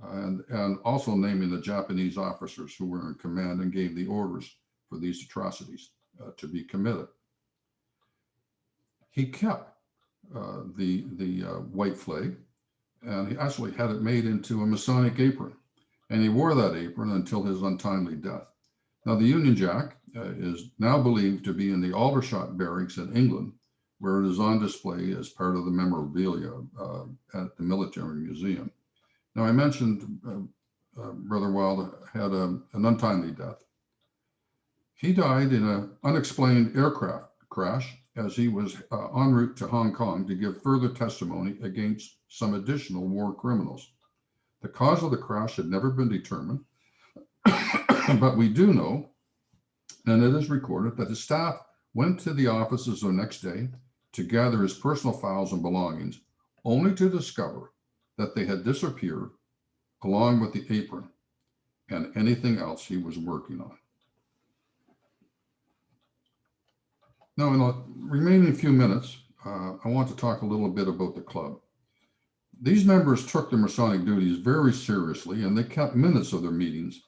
and also naming the Japanese officers who were in command and gave the orders for these atrocities to be committed. He kept the white flag, and he actually had it made into a Masonic apron, and he wore that apron until his untimely death. Now, the Union Jack is now believed to be in the Aldershot Barracks in England, where it is on display as part of the memorabilia at the Military Museum. Now, I mentioned Brother Wilde had an untimely death. He died in an unexplained aircraft crash as he was en route to Hong Kong to give further testimony against some additional war criminals. The cause of the crash had never been determined, but we do know, and it is recorded, that his staff went to the offices the next day to gather his personal files and belongings, only to discover that they had disappeared along with the apron and anything else he was working on. Now, in the remaining few minutes, I want to talk a little bit about the club. These members took their Masonic duties very seriously, and they kept minutes of their meetings.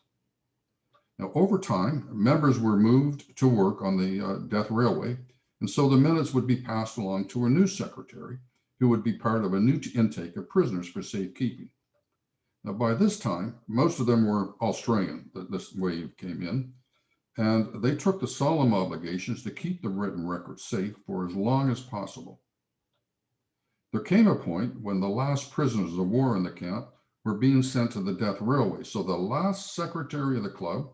Now, over time, members were moved to work on the Death Railway, and so the minutes would be passed along to a new secretary who would be part of a new intake of prisoners for safekeeping. Now, by this time, most of them were Australian, this wave came in, and they took the solemn obligations to keep the written record safe for as long as possible. There came a point when the last prisoners of war in the camp were being sent to the Death Railway, so the last secretary of the club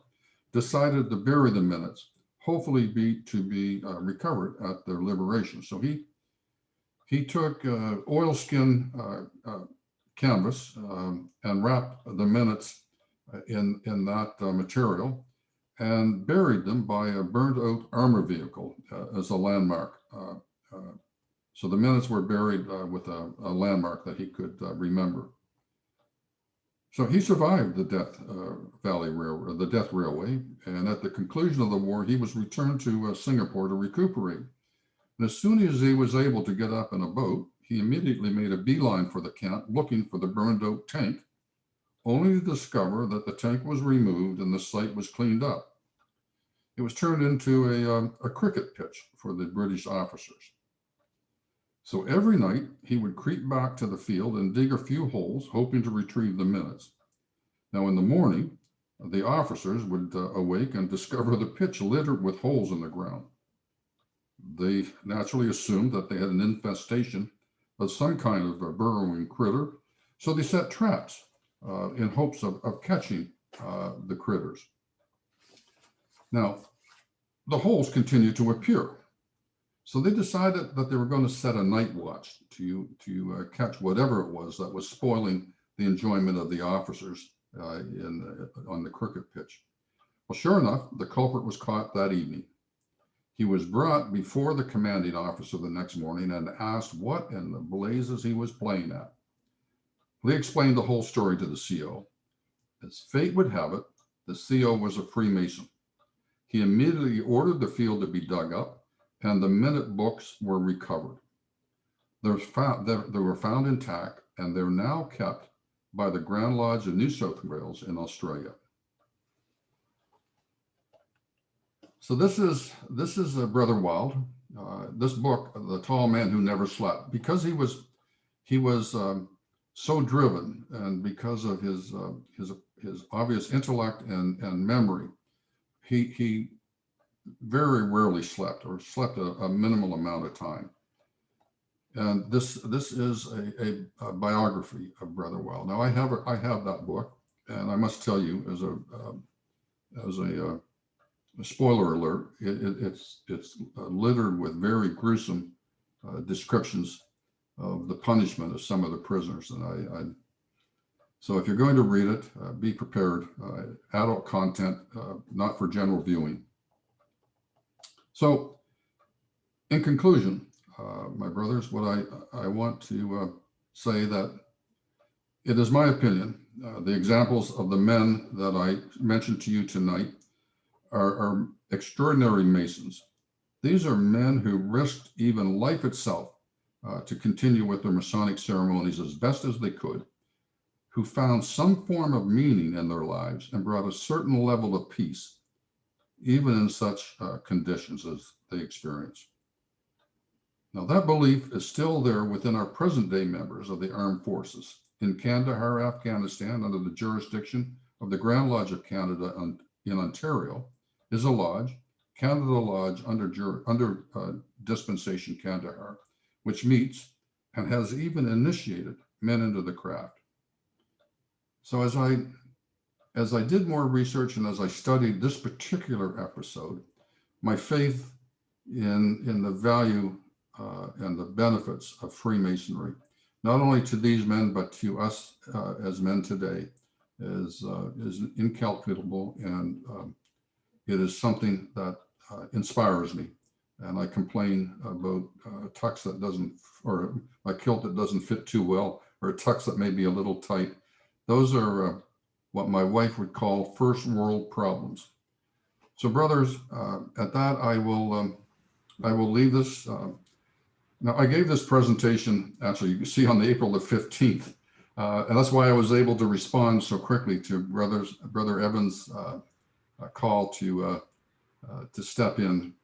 decided to bury the minutes, hopefully to be recovered at their liberation. So he took oilskin canvas and wrapped the minutes in that material and buried them by a burned out armor vehicle as a landmark. So the minutes were buried with a landmark that he could remember. So he survived the Death the Death Railway, and at the conclusion of the war, he was returned to Singapore to recuperate. And as soon as he was able to get up in a boat, he immediately made a beeline for the camp looking for the burned out tank, only to discover that the tank was removed and the site was cleaned up. It was turned into a cricket pitch for the British officers. So every night he would creep back to the field and dig a few holes, hoping to retrieve the minutes. Now in the morning, the officers would awake and discover the pitch littered with holes in the ground. They naturally assumed that they had an infestation of some kind of a burrowing critter, so they set traps in hopes of catching the critters. Now, the holes continued to appear. So they decided that they were going to set a night watch to catch whatever it was that was spoiling the enjoyment of the officers on the cricket pitch. Well, sure enough, the culprit was caught that evening. He was brought before the commanding officer the next morning and asked what in the blazes he was playing at. They explained the whole story to the CO. As fate would have it, the CO was a Freemason. He immediately ordered the field to be dug up, and the minute books were recovered. They were found intact, and they're now kept by the Grand Lodge of New South Wales in Australia. So this is Brother Wilde. This book, The Tall Man Who Never Slept, because he was so driven, and because of his obvious intellect and memory, he very rarely slept, or slept a minimal amount of time. And this is a biography of Brother Wilde. Now I have that book, and I must tell you, as a spoiler alert, it's littered with very gruesome descriptions of the punishment of some of the prisoners. And so if you're going to read it, be prepared. Adult content, not for general viewing. So, in conclusion, my brothers, what I want to say that it is my opinion, the examples of the men that I mentioned to you tonight are extraordinary Masons These are men who risked even life itself to continue with their Masonic ceremonies as best as they could, who found some form of meaning in their lives and brought a certain level of peace, even in such conditions as they experienced. Now, that belief is still there within our present-day members of the armed forces. In Kandahar, Afghanistan, under the jurisdiction of the Grand Lodge of Canada in Ontario, is a lodge, Canada Lodge under Dispensation Kandahar, which meets and has even initiated men into the craft. So as I did more research and as I studied this particular episode, my faith in the value and the benefits of Freemasonry, not only to these men, but to us as men today, is incalculable, and it is something that inspires me. And I complain about a tux that doesn't, or a kilt that doesn't fit too well, or a tux that may be a little tight. Those are what my wife would call first world problems. So, brothers, at that I will leave this. Now, I gave this presentation, actually, you can see on the April the 15th, and that's why I was able to respond so quickly to Brother Evans' call to step in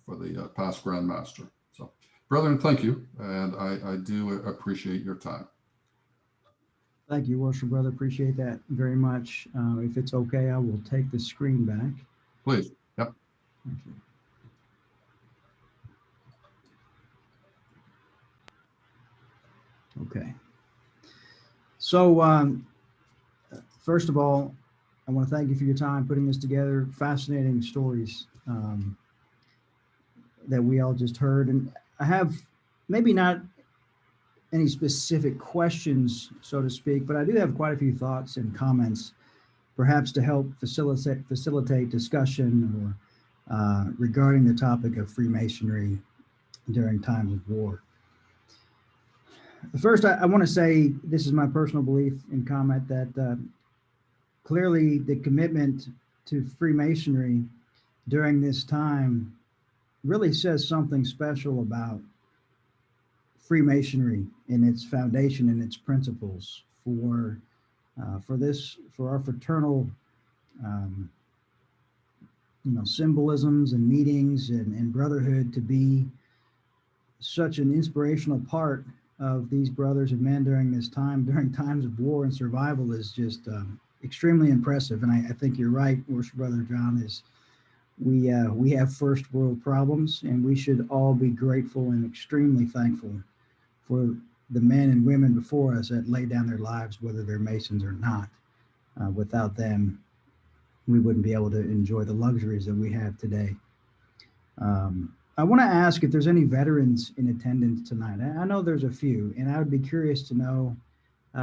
for the past Grand Master. So, brethren, thank you, and I do appreciate your time. Thank you, Worshipful Brother. Appreciate that very much. If it's okay, I will take the screen back. Please. Yep. Thank you. Okay. So, first of all, I want to thank you for your time putting this together. Fascinating stories that we all just heard. And I have maybe not any specific questions, so to speak, but I do have quite a few thoughts and comments, perhaps to help facilitate discussion or regarding the topic of Freemasonry during times of war. First, I want to say this is my personal belief and comment that clearly the commitment to Freemasonry during this time really says something special about Freemasonry in its foundation and its principles for our fraternal symbolisms and meetings and brotherhood to be such an inspirational part of these brothers and men during this time, during times of war and survival, is just extremely impressive. And I think you're right, Worshipful Brother John, is we have first world problems, and we should all be grateful and extremely thankful for the men and women before us that laid down their lives, whether they're Masons or not. Without them, we wouldn't be able to enjoy the luxuries that we have today. I want to ask if there's any veterans in attendance tonight. I know there's a few, and I would be curious to know,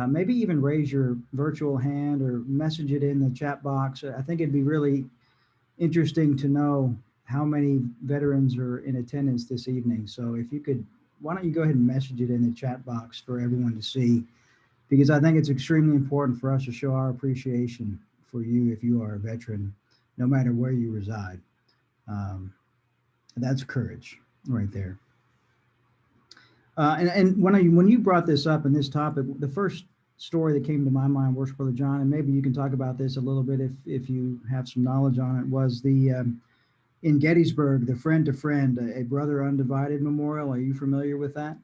maybe even raise your virtual hand or message it in the chat box. I think it'd be really interesting to know how many veterans are in attendance this evening. So if you could, why don't you go ahead and message it in the chat box for everyone to see, because I think it's extremely important for us to show our appreciation for you if you are a veteran, no matter where you reside. That's courage right there. And when you brought this up in this topic, the first story that came to my mind, Worshipful Brother John, and maybe you can talk about this a little bit if you have some knowledge on it, was the in Gettysburg, the Friend to Friend, a Brother Undivided Memorial. Are you familiar with that?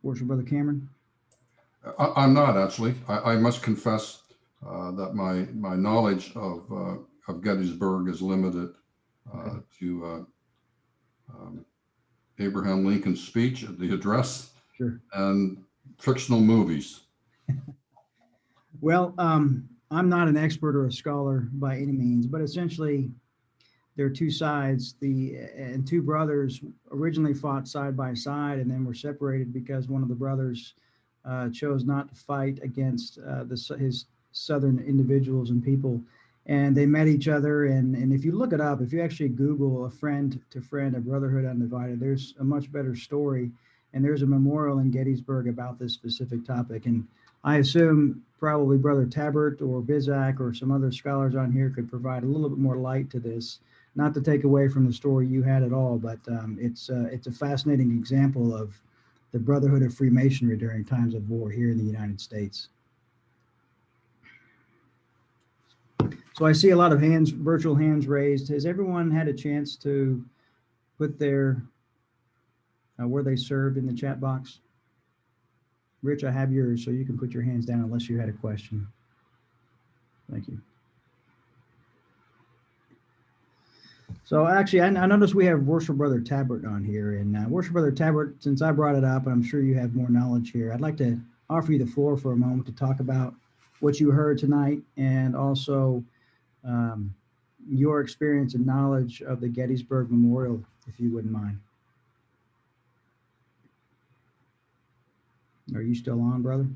Worshipful Brother Cameron? I'm not, actually. I must confess that my knowledge of Gettysburg is limited to Abraham Lincoln's speech at the address, Sure, and fictional movies. Well, I'm not an expert or a scholar by any means, but essentially there are two sides. And two brothers originally fought side by side and then were separated because one of the brothers chose not to fight against his Southern individuals and people. And they met each other. And if you look it up, if you actually Google a Friend to Friend, a Brotherhood Undivided, there's a much better story. And there's a memorial in Gettysburg about this specific topic. And I assume probably Brother Tabert or Bizak or some other scholars on here could provide a little bit more light to this. Not to take away from the story you had at all, but it's a fascinating example of the brotherhood of Freemasonry during times of war here in the United States. So I see a lot of hands, virtual hands raised. Has everyone had a chance to put their where they served in the chat box? Rich, I have yours, so you can put your hands down unless you had a question. Thank you. So actually, I noticed we have Worshipful Brother Tabert on here, and Worshipful Brother Tabert, since I brought it up, and I'm sure you have more knowledge here, I'd like to offer you the floor for a moment to talk about what you heard tonight, and also your experience and knowledge of the Gettysburg Memorial, if you wouldn't mind. Are you still on, brother?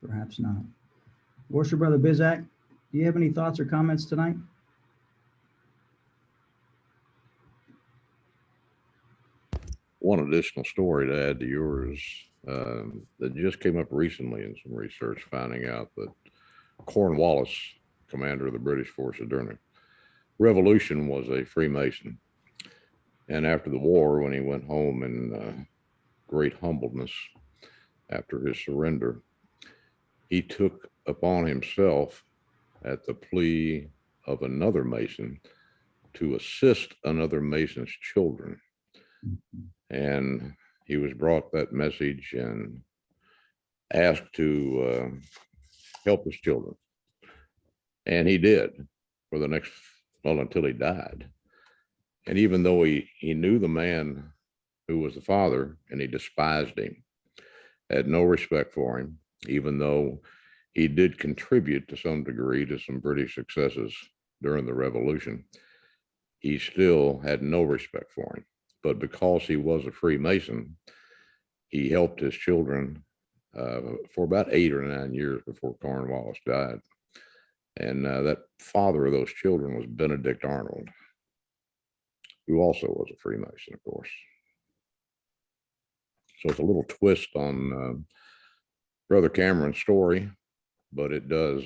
Perhaps not. Worship Brother Bizak, do you have any thoughts or comments tonight? One additional story to add to yours that just came up recently in some research, finding out that Cornwallis, commander of the British forces during the Revolution, was a Freemason. And after the war, when he went home in great humbleness after his surrender, he took upon himself, at the plea of another Mason, to assist another Mason's children. And he was brought that message and asked to help his children. And he did for the next, well, until he died. And even though he knew the man who was the father, and he despised him, had no respect for him, even though he did contribute to some degree to some British successes during the Revolution, he still had no respect for him. But because he was a Freemason, he helped his children for about 8 or 9 years before Cornwallis died. And that father of those children was Benedict Arnold, who also was a Freemason, of course. So it's a little twist on Brother Cameron's story, but it does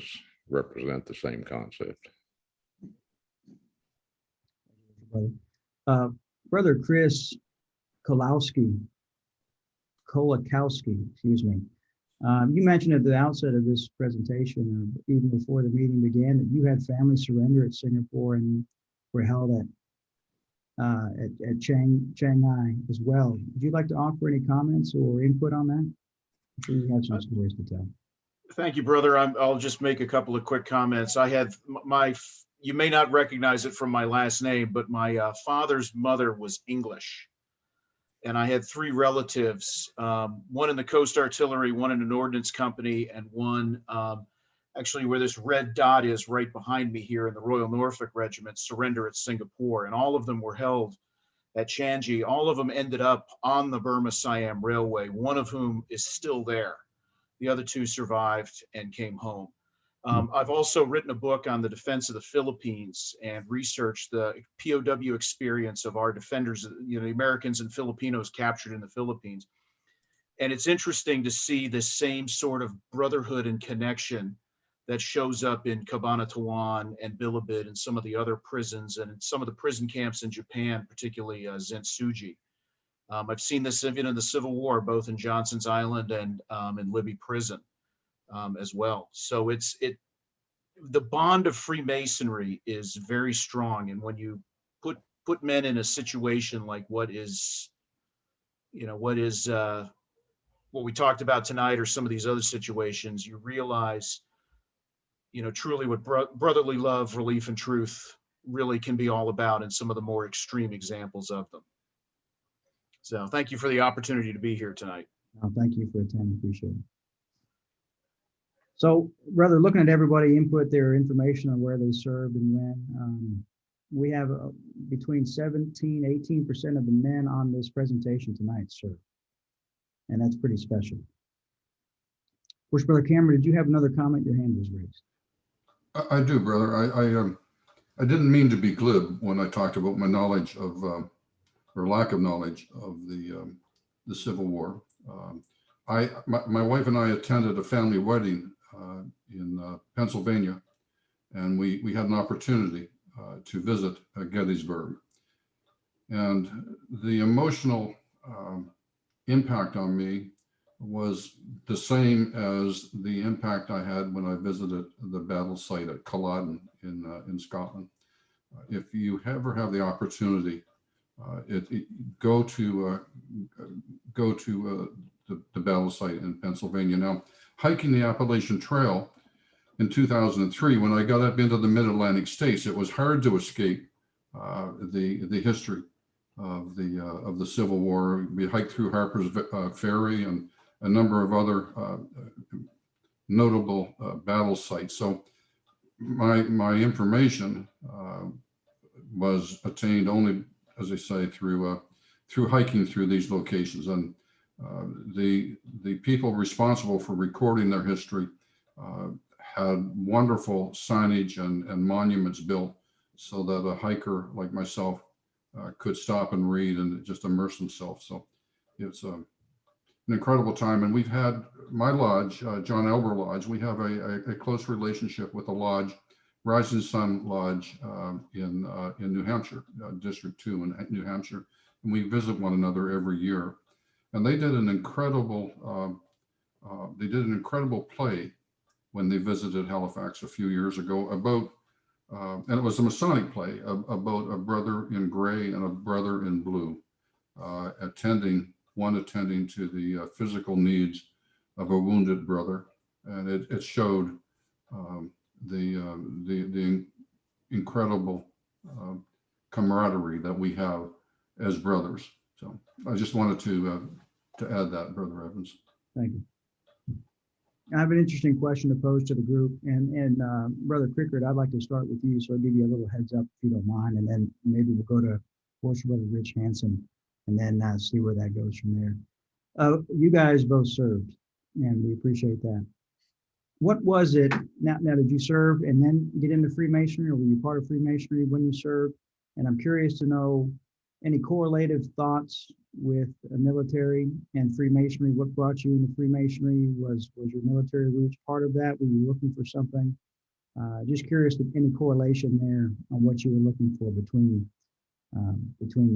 represent the same concept. Brother Chris Kolakowski, excuse me. You mentioned at the outset of this presentation, even before the meeting began, that you had family surrender at Singapore and were held at Shanghai as well. Would you like to offer any comments or input on that? I'm sure you have some stories to tell. Thank you, brother. I'll just make a couple of quick comments. I had you may not recognize it from my last name, but my father's mother was English. And I had 3 relatives, one in the Coast Artillery, one in an ordnance company, and one actually where this red dot is right behind me here in the Royal Norfolk Regiment, surrender at Singapore. And all of them were held at Changi. All of them ended up on the Burma-Siam Railway, one of whom is still there. The other 2 survived and came home. I've also written a book on the defense of the Philippines and researched the POW experience of our defenders, the Americans and Filipinos captured in the Philippines. And it's interesting to see the same sort of brotherhood and connection that shows up in Cabanatuan and Bilibid and some of the other prisons and some of the prison camps in Japan, particularly Zensuji. I've seen this even in the Civil War, both in Johnson's Island and in Libby Prison as well. So the bond of Freemasonry is very strong. And when you put men in a situation like what we talked about tonight, or some of these other situations, you realize, truly what brotherly love, relief, and truth really can be all about in some of the more extreme examples of them. So thank you for the opportunity to be here tonight. Thank you for attending. Appreciate it. So, brother, looking at everybody input their information on where they served and when, we have between 17–18% of the men on this presentation tonight served. And that's pretty special. Worship Brother Cameron, did you have another comment? Your hand was raised. I do, brother. I didn't mean to be glib when I talked about my knowledge of, or lack of knowledge of the Civil War. My wife and I attended a family wedding in Pennsylvania, and we had an opportunity to visit Gettysburg. And the emotional impact on me was the same as the impact I had when I visited the battle site at Culloden in Scotland. If you ever have the opportunity, go to the battle site in Pennsylvania. Now, hiking the Appalachian Trail in 2003, when I got up into the Mid-Atlantic states, it was hard to escape the history of the Civil War. We hiked through Harper's Ferry and a number of other notable battle sites. So my information was attained only, as I say, through hiking through these locations. And the people responsible for recording their history had wonderful signage and monuments built so that a hiker like myself could stop and read and just immerse themselves. So it's an incredible time. And we've had my lodge, John Elber Lodge, we have a close relationship with the lodge, Rising Sun Lodge in New Hampshire, District 2 in New Hampshire. And we visit one another every year. And they did an incredible play when they visited Halifax a few years ago about, and it was a Masonic play about a brother in gray and a brother in blue, attending to the physical needs of a wounded brother. And it showed the incredible camaraderie that we have as brothers. So I just wanted to add that, Brother Evans. Thank you. I have an interesting question to pose to the group, and Brother Crickard, I'd like to start with you, so I'll give you a little heads up if you don't mind, and then maybe we'll go to Worshipful Brother Rich Hansen, and then see where that goes from there. You guys both served, and we appreciate that. What was it, now did you serve and then get into Freemasonry, or were you part of Freemasonry when you served? And I'm curious to know any correlative thoughts with military and Freemasonry. What brought you into Freemasonry? Was your military roots part of that? Were you looking for something? Just curious if any correlation there on what you were looking for between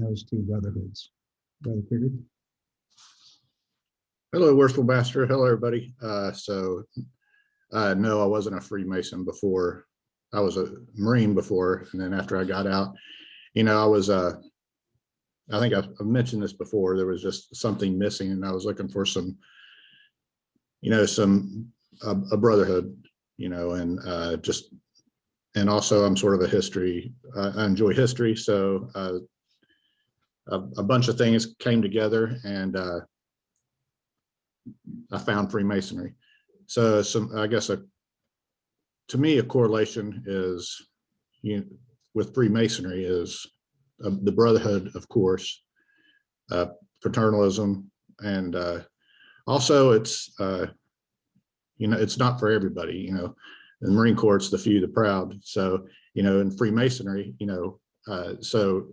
those two brotherhoods. Brother Crickard. Hello, Worshipful Master. Hello, everybody. No, I wasn't a Freemason before. I was a Marine before, and then after I got out, I was I think I've mentioned this before. There was just something missing, and I was looking for some, a brotherhood, and also I'm sort of a history. I enjoy history, so a bunch of things came together, and I found Freemasonry. So I guess to me, a correlation is, with Freemasonry is the brotherhood, of course, fraternalism, and also it's it's not for everybody. In the Marine Corps, it's the few, the proud. So in Freemasonry, so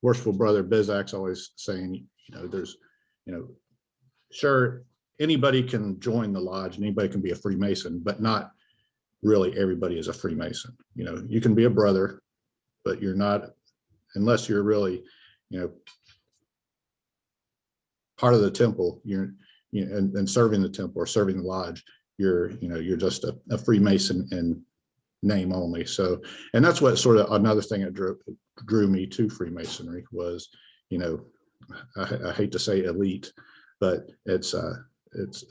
Worshipful Brother Bizak's always saying, there's, sure, anybody can join the lodge and anybody can be a Freemason, but not really everybody is a Freemason. You can be a brother, but you're not, unless you're really, part of the temple, and serving the temple or serving the lodge, you're just a Freemason in name only. So, and that's what sort of another thing that drew me to Freemasonry was, I hate to say elite, but it's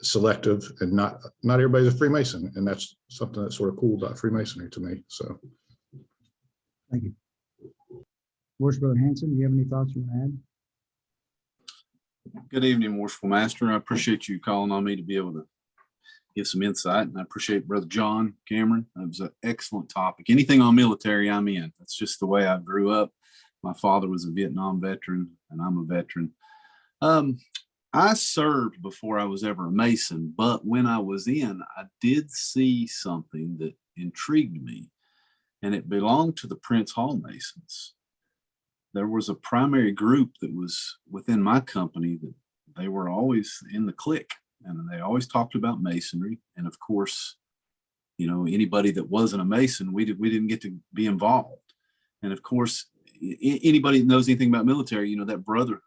selective, and not everybody's a Freemason, and that's something that's sort of cool about Freemasonry to me. So, thank you. Worshipful Brother Hansen, do you have any thoughts you want to add? Good evening, Worshipful Master. I appreciate you calling on me to be able to give some insight, and I appreciate Brother John Cameron. That was an excellent topic. Anything on military, I'm in. That's just the way I grew up. My father was a Vietnam veteran, and I'm a veteran. I served before I was ever a Mason, but when I was in, I did see something that intrigued me. and it belonged to the Prince Hall Masons. There was a primary group that was within my company that they were always in the clique, and they always talked about Masonry. And of course, you know, anybody that wasn't a Mason, we didn't get to be involved. And of course, anybody that knows anything about military, you know, that brotherhood,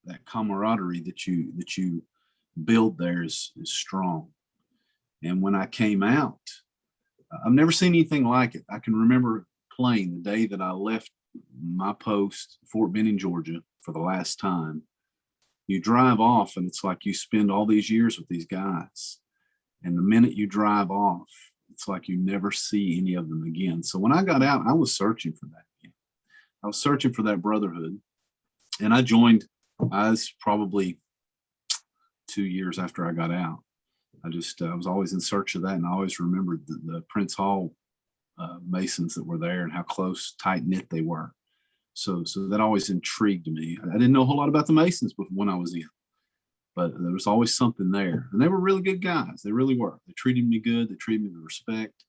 that camaraderie that you build there is strong. And when I came out, I've never seen anything like it. I can remember plain the day that I left my post, Fort Benning, Georgia, for the last time. You drive off and it's like you spend all these years with these guys. And the minute you drive off, it's like you never see any of them again. So when I got out, I was searching for that again. I was searching for that brotherhood. And I joined, I was probably 2 years after I got out. I was always in search of that. And I always remembered the Prince Hall Masons that were there and how close, tight knit they were. So that always intrigued me. I didn't know a whole lot about the Masons when I was in, but there was always something there. And they were really good guys. They really were. They treated me good. They treated me with respect.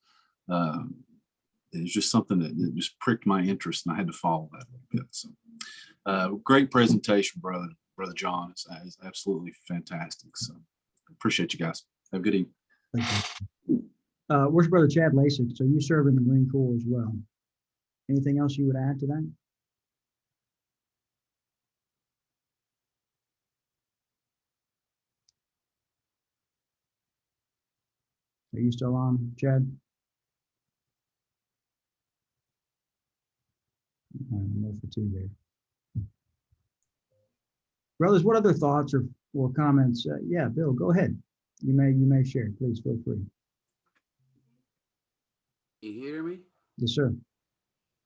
It was just something that just pricked my interest, and I had to follow that a little bit. So great presentation, Brother John. It's absolutely fantastic. So appreciate you guys. Have a good evening. Thank you. Where's Brother Chad Lasik? So you serve in the Marine Corps as well. Anything else you would add to that? Are you still on, Chad? No for two there. Brothers, what other thoughts or comments? Yeah, Bill, go ahead. You may share. Please feel free. You hear me? Yes, sir.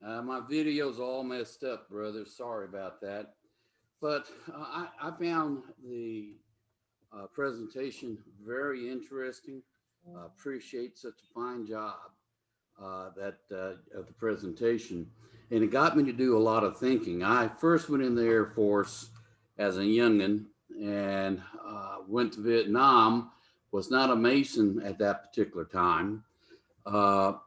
My video's all messed up, brother. Sorry about that. But I found the presentation very interesting. Appreciate such a fine job of the presentation. And it got me to do a lot of thinking. I first went in the Air Force as a youngin' and went to Vietnam, was not a Mason at that particular time. And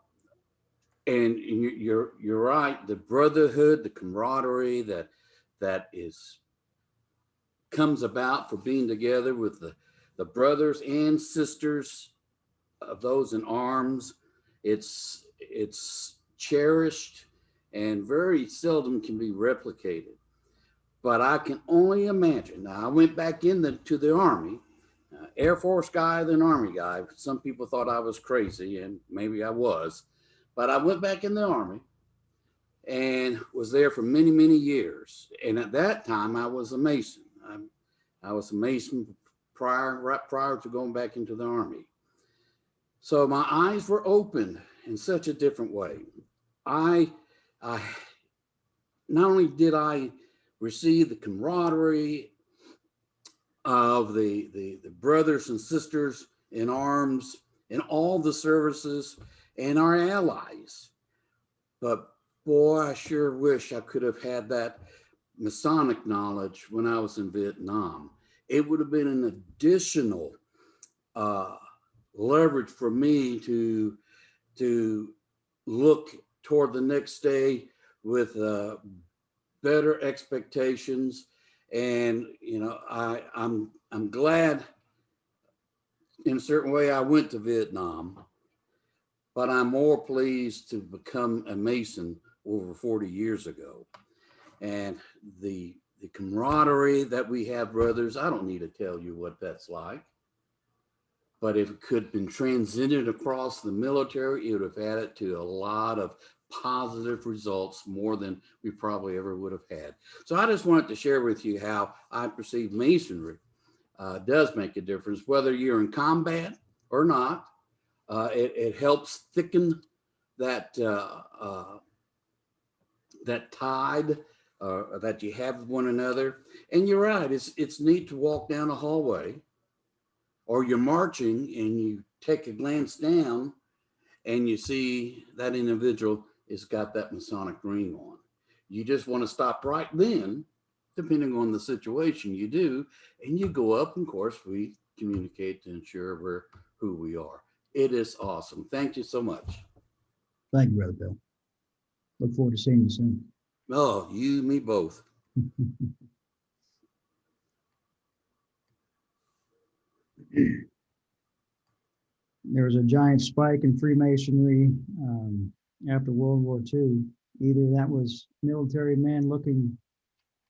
you're right, the brotherhood, the camaraderie that comes about for being together with the brothers and sisters of those in arms, it's cherished and very seldom can be replicated. But I can only imagine. Now, I went back to the Army, Air Force guy, then Army guy. Some people thought I was crazy, and maybe I was. But I went back in the Army and was there for many, many years. And at that time, I was a Mason. I was a Mason right prior to going back into the Army. So my eyes were opened in such a different way. I not only did I receive the camaraderie of the brothers and sisters in arms in all the services and our allies, but boy, I sure wish I could have had that Masonic knowledge when I was in Vietnam. It would have been an additional leverage for me to look toward the next day with better expectations. And you know, I'm glad in a certain way I went to Vietnam, but I'm more pleased to become a Mason over 40 years ago. And the camaraderie that we have, brothers, I don't need to tell you what that's like. But if it could have been transcended across the military, it would have added to a lot of positive results, more than we probably ever would have had. So I just wanted to share with you how I perceive Masonry does make a difference, whether you're in combat or not. It helps thicken that that tide that you have with one another. And you're right, it's neat to walk down a hallway, or you're marching and you take a glance down and you see that individual has got that Masonic ring on. You just want to stop right then, depending on the situation you do, and you go up, and of course we communicate to ensure we're who we are. It is awesome. Thank you so much. Thank you, Brother Bill. Look forward to seeing you soon. Oh, you, me both. There was a giant spike in Freemasonry after World War II. Either that was military men looking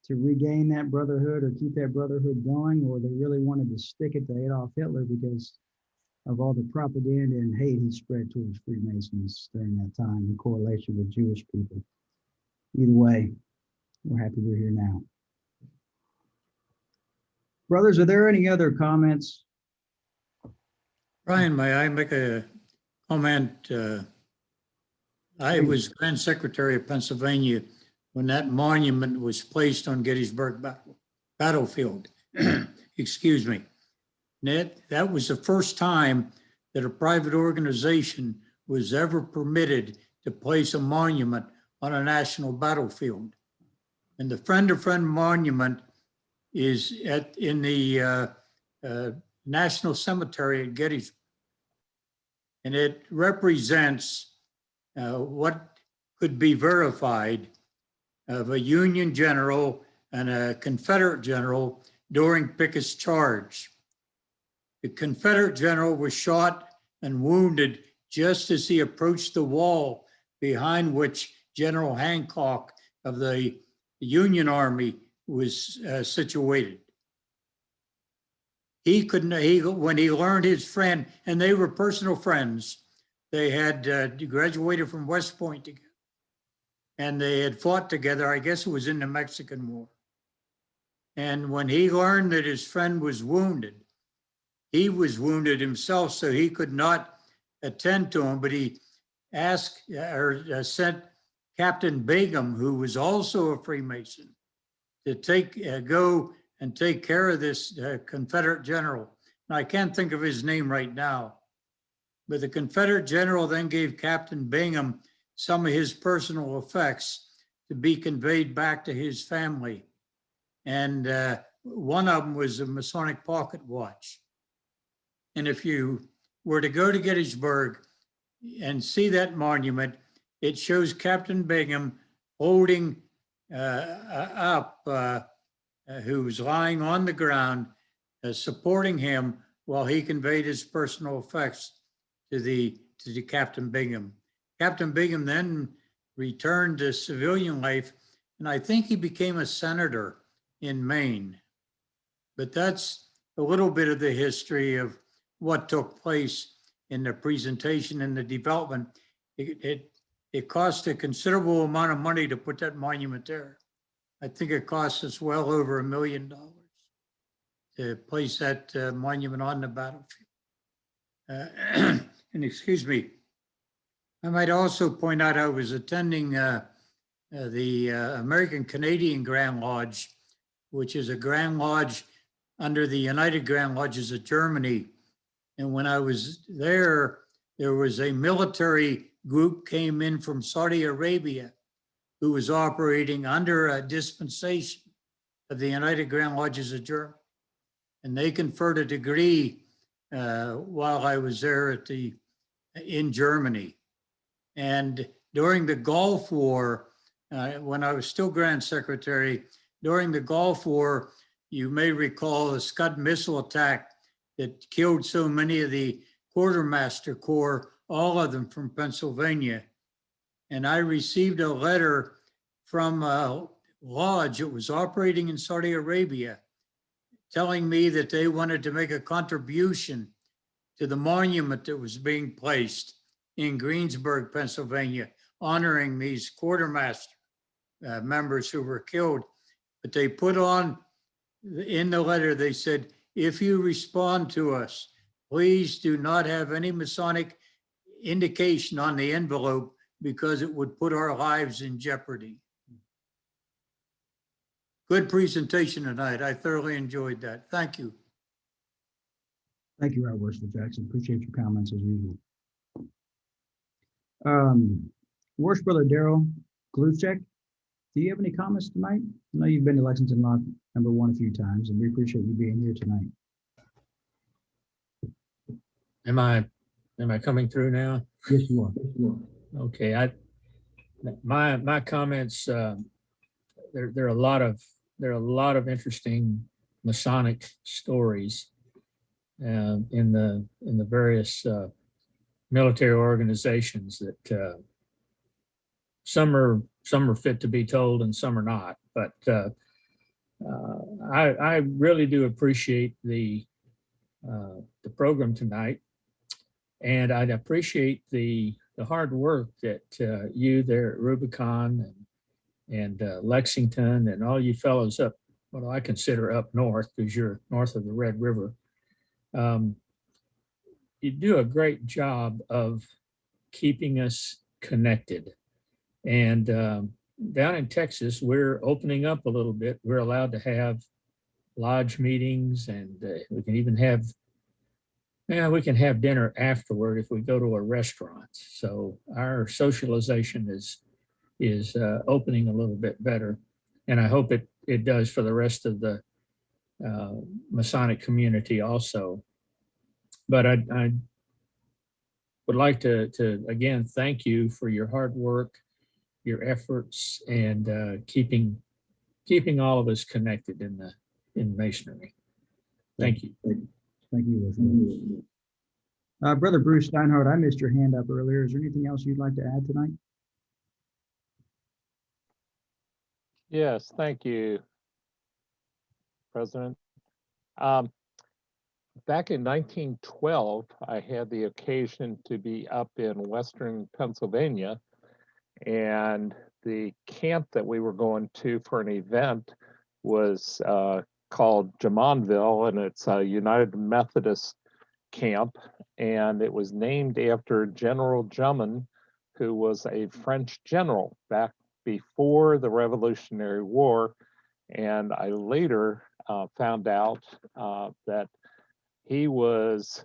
to regain that brotherhood or keep that brotherhood going, or they really wanted to stick it to Adolf Hitler because of all the propaganda and hate he spread towards Freemasons during that time in correlation with Jewish people. Either way, we're happy we're here now. Brothers, are there any other comments? Brian, may I make a comment? I was Grand Secretary of Pennsylvania when that monument was placed on Gettysburg battlefield. Excuse me. That was the first time that a private organization was ever permitted to place a monument on a national battlefield. And the Friend to Friend monument is in the National Cemetery at Gettysburg. And it represents what could be verified of a Union general and a Confederate general during Pickett's charge. The Confederate general was shot and wounded just as he approached the wall behind which General Hancock of the Union Army was situated. When he learned his friend, and they were personal friends, they had graduated from West Point together, and they had fought together. I guess it was in the Mexican War. And when he learned that his friend was wounded, he was wounded himself, so he could not attend to him, but he asked or sent Captain Bingham, who was also a Freemason, to go and take care of this Confederate general. Now, I can't think of his name right now, but the Confederate general then gave Captain Bingham some of his personal effects to be conveyed back to his family. And one of them was a Masonic pocket watch. And if you were to go to Gettysburg and see that monument, it shows Captain Bingham holding up who was lying on the ground, supporting him while he conveyed his personal effects to the Captain Bingham. Captain Bingham then returned to civilian life, and I think he became a senator in Maine. But that's a little bit of the history of what took place in the presentation and the development. It cost a considerable amount of money to put that monument there. I think it cost us well over $1 million to place that monument on the battlefield. And excuse me, I might also point out I was attending the American Canadian Grand Lodge, which is a Grand Lodge under the United Grand Lodges of Germany. And when I was there, there was a military group came in from Saudi Arabia who was operating under a dispensation of the United Grand Lodges of Germany. And they conferred a degree while I was there in Germany. And during the Gulf War, when I was still Grand Secretary, during the Gulf War, you may recall the Scud missile attack that killed so many of the Quartermaster Corps, all of them from Pennsylvania. And I received a letter from a lodge that was operating in Saudi Arabia telling me that they wanted to make a contribution to the monument that was being placed in Greensburg, Pennsylvania, honoring these quartermaster members who were killed. But they put on, in the letter, they said, if you respond to us, please do not have any Masonic indication on the envelope because it would put our lives in jeopardy. Good presentation tonight. I thoroughly enjoyed that. Thank you. Thank you, Robert Worshipful Jackson. Appreciate your comments as usual. Worship Brother Daryl Gluchek, do you have any comments tonight? I know you've been to Lexington Lodge No. 1 a few times, and we appreciate you being here tonight. Am I coming through now? Yes, you are. Okay, My comments, there are a lot of interesting Masonic stories in the various military organizations that some are fit to be told and some are not. But I really do appreciate the program tonight, and I'd appreciate the hard work that you there at Rubicon and Lexington and all you fellows up, what I consider up north, because you're north of the Red River. You do a great job of keeping us connected. And down in Texas, we're opening up a little bit. We're allowed to have lodge meetings, and we can even have, we can have dinner afterward if we go to a restaurant. So our socialization is opening a little bit better. And I hope it does for the rest of the Masonic community also. But I would like to again thank you for your hard work, your efforts, and keeping all of us connected in Masonry. Thank you. Thank you. Brother Bruce Steinhardt, I missed your hand up earlier. Is there anything else you'd like to add tonight? Yes, thank you, President. Back in 1912, I had the occasion to be up in Western Pennsylvania, and the camp that we were going to for an event was called Jamonville, and it's a United Methodist camp, and it was named after General Jummon, who was a French general back before the Revolutionary War. And I later found out that he was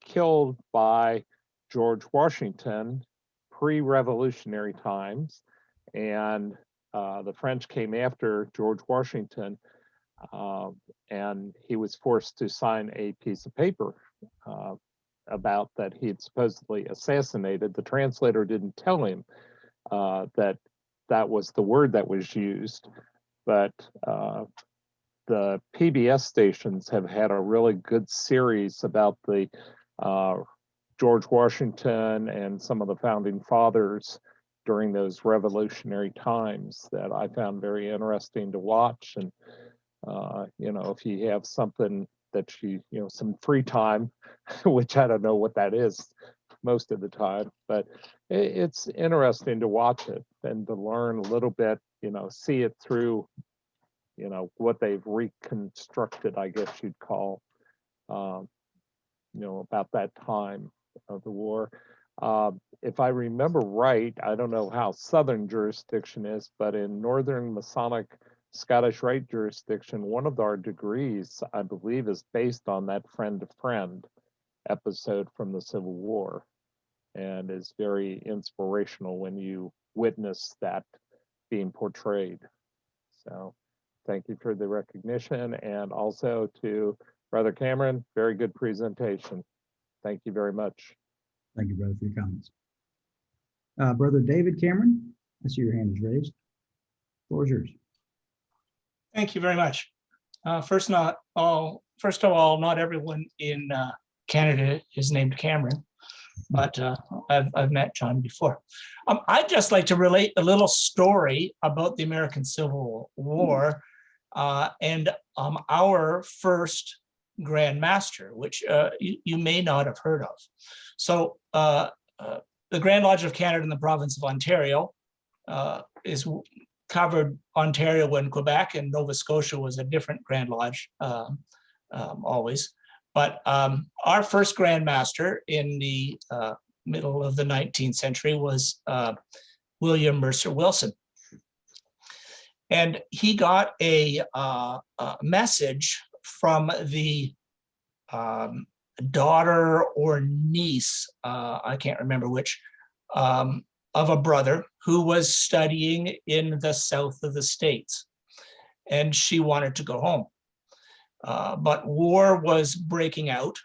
killed by George Washington pre-revolutionary times, and the French came after George Washington, and he was forced to sign a piece of paper about that he had supposedly assassinated. The translator didn't tell him that was the word that was used, but the PBS stations have had a really good series about the George Washington and some of the founding fathers during those revolutionary times that I found very interesting to watch. And if you have something that some free time, which I don't know what that is most of the time, but it's interesting to watch it and to learn a little bit, see it through, what they've reconstructed, I guess you'd call, about that time of the war. If I remember right, I don't know how Southern jurisdiction is, but in Northern Masonic Scottish Rite jurisdiction, one of our degrees, I believe, is based on that friend to friend episode from the Civil War, and is very inspirational when you witness that being portrayed. So thank you for the recognition, and also to Brother Cameron, very good presentation. Thank you very much. Thank you, brother, for your comments. Brother David Cameron, I see your hand is raised. The floor is yours. Thank you very much. First of all, not everyone in Canada is named Cameron, but I've met John before. I'd just like to relate a little story about the American Civil War and our first Grand Master, which you may not have heard of. So the Grand Lodge of Canada in the province of Ontario is covered Ontario and Quebec, and Nova Scotia was a different Grand Lodge always. But our first Grand Master in the middle of the 19th century was William Mercer Wilson. And he got a message from the daughter or niece, I can't remember which, of a brother who was studying in the south of the States. And she wanted to go home. But war was breaking out.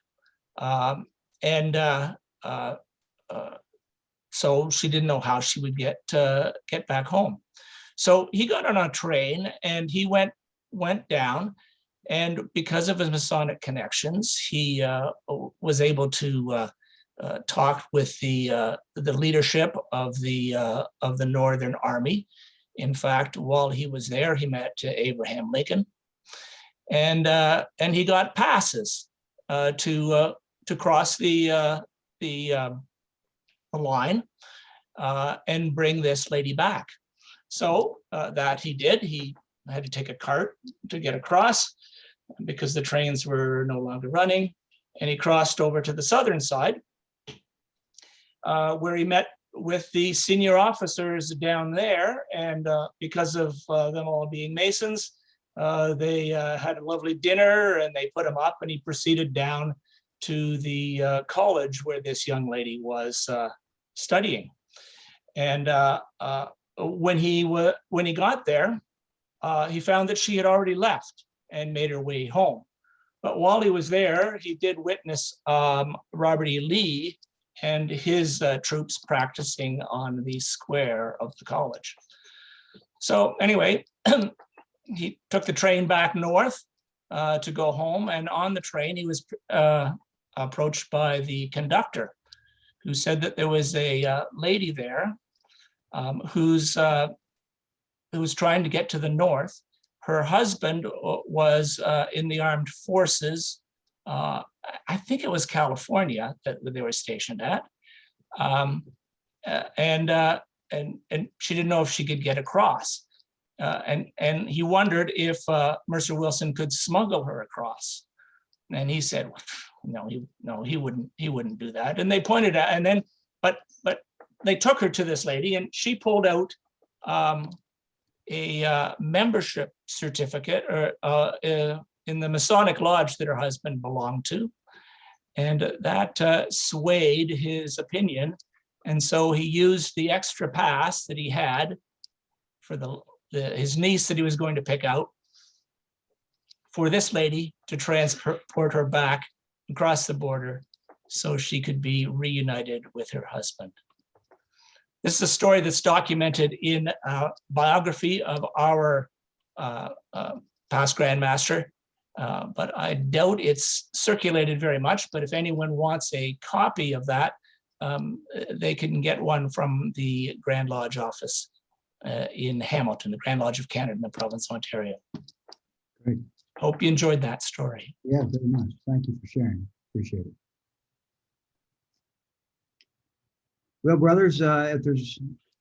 so she didn't know how she would get back home. So he got on a train and he went down, and because of his Masonic connections, he was able to talk with the leadership of the Northern Army. In fact, while he was there, he met Abraham Lincoln, and he got passes to cross the line and bring this lady back. So that he did. He had to take a cart to get across because the trains were no longer running, and he crossed over to the southern side, where he met with the senior officers down there. And because of them all being Masons, they had a lovely dinner and they put him up, and he proceeded down to the college where this young lady was studying. And when he got there, he found that she had already left and made her way home. But while he was there, he did witness Robert E. Lee and his troops practicing on the square of the college. So anyway, he took the train back north to go home, and on the train he was approached by the conductor, who said that there was a lady there who was trying to get to the north. Her husband was in the armed forces. I think it was California that they were stationed at. And she didn't know if she could get across. And he wondered if Mercer Wilson could smuggle her across. And he said, no, he wouldn't do that. And they pointed out, and then, but they took her to this lady, and she pulled out a membership certificate in the Masonic Lodge that her husband belonged to. And that swayed his opinion. And so he used the extra pass that he had for his niece that he was going to pick out for this lady to transport her back across the border so she could be reunited with her husband. This is a story that's documented in a biography of our past Grand Master, but I doubt it's circulated very much. But if anyone wants a copy of that, they can get one from the Grand Lodge office in Hamilton, the Grand Lodge of Canada in the province of Ontario. Great. Hope you enjoyed that story. Yeah, very much. Thank you for sharing. Appreciate it. Well, brothers, I'll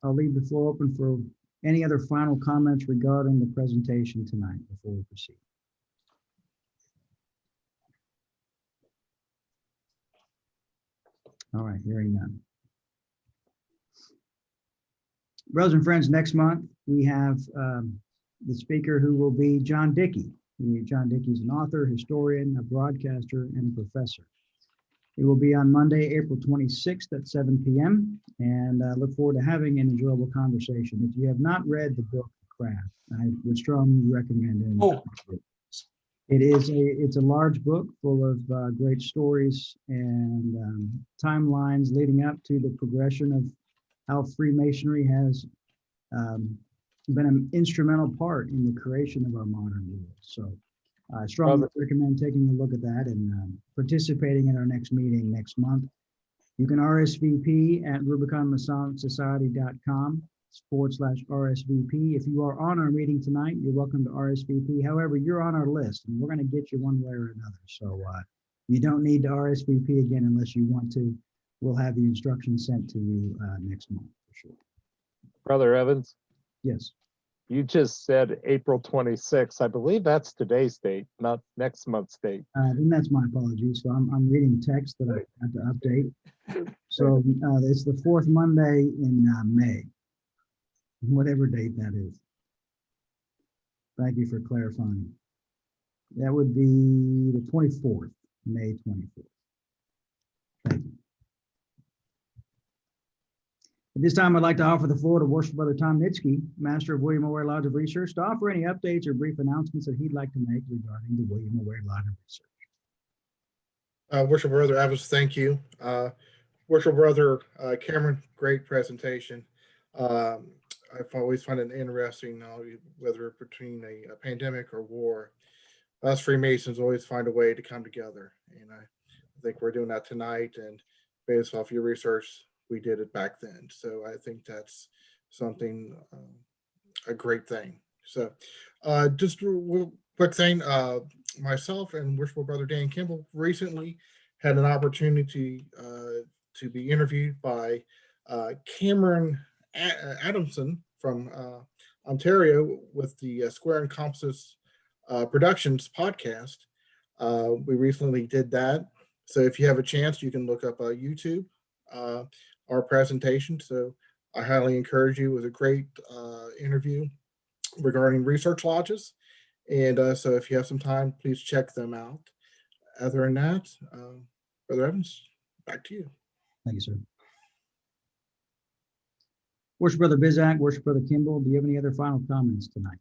leave the floor open for any other final comments regarding the presentation tonight before we proceed. All right, hearing none. Brothers and friends, next month we have the speaker who will be John Dickey. John Dickey is an author, historian, a broadcaster, and a professor. It will be on Monday, April 26th at 7 p.m. And I look forward to having an enjoyable conversation. If you have not read the book, Craft, I would strongly recommend it. Oh. It's a large book full of great stories and timelines leading up to the progression of how Freemasonry has been an instrumental part in the creation of our modern world. So I strongly recommend taking a look at that and participating in our next meeting next month. You can RSVP at rubiconmasonica.com/RSVP. If you are on our meeting tonight, you're welcome to RSVP. However, you're on our list and we're going to get you one way or another. So you don't need to RSVP again unless you want to. We'll have the instructions sent to you next month for sure. Brother Evans, Yes. you just said April 26th. I believe that's today's date, not next month's date. Then that's my apologies. So I'm reading text that I had to update. So it's the fourth Monday in May, whatever date that is. Thank you for clarifying. That would be the 24th, May 24th. Thank you. At this time, I'd like to offer the floor to Worshipful Brother Tom Nitsky, Master of Ware Lodge of Research, to offer any updates or brief announcements that he'd like to make regarding the Ware Lodge of Research. Worshipful Brother Evans, thank you. Worshipful Brother Cameron, great presentation. I've always found it interesting, whether between a pandemic or war, us Freemasons always find a way to come together. And I think we're doing that tonight. And based off your research, we did it back then. So I think that's something, a great thing. So just a real quick thing, myself and Worshipful Brother Dan Kimball recently had an opportunity to be interviewed by Cameron Adamson from Ontario with the Square and Compasses Productions podcast. We recently did that. So if you have a chance, you can look up YouTube, our presentation. So I highly encourage you. It was a great interview regarding research lodges. And so if you have some time, please check them out. Other than that, Brother Evans, back to you. Thank you, sir. Worship Brother Bizak, Worship Brother Kimball, do you have any other final comments tonight?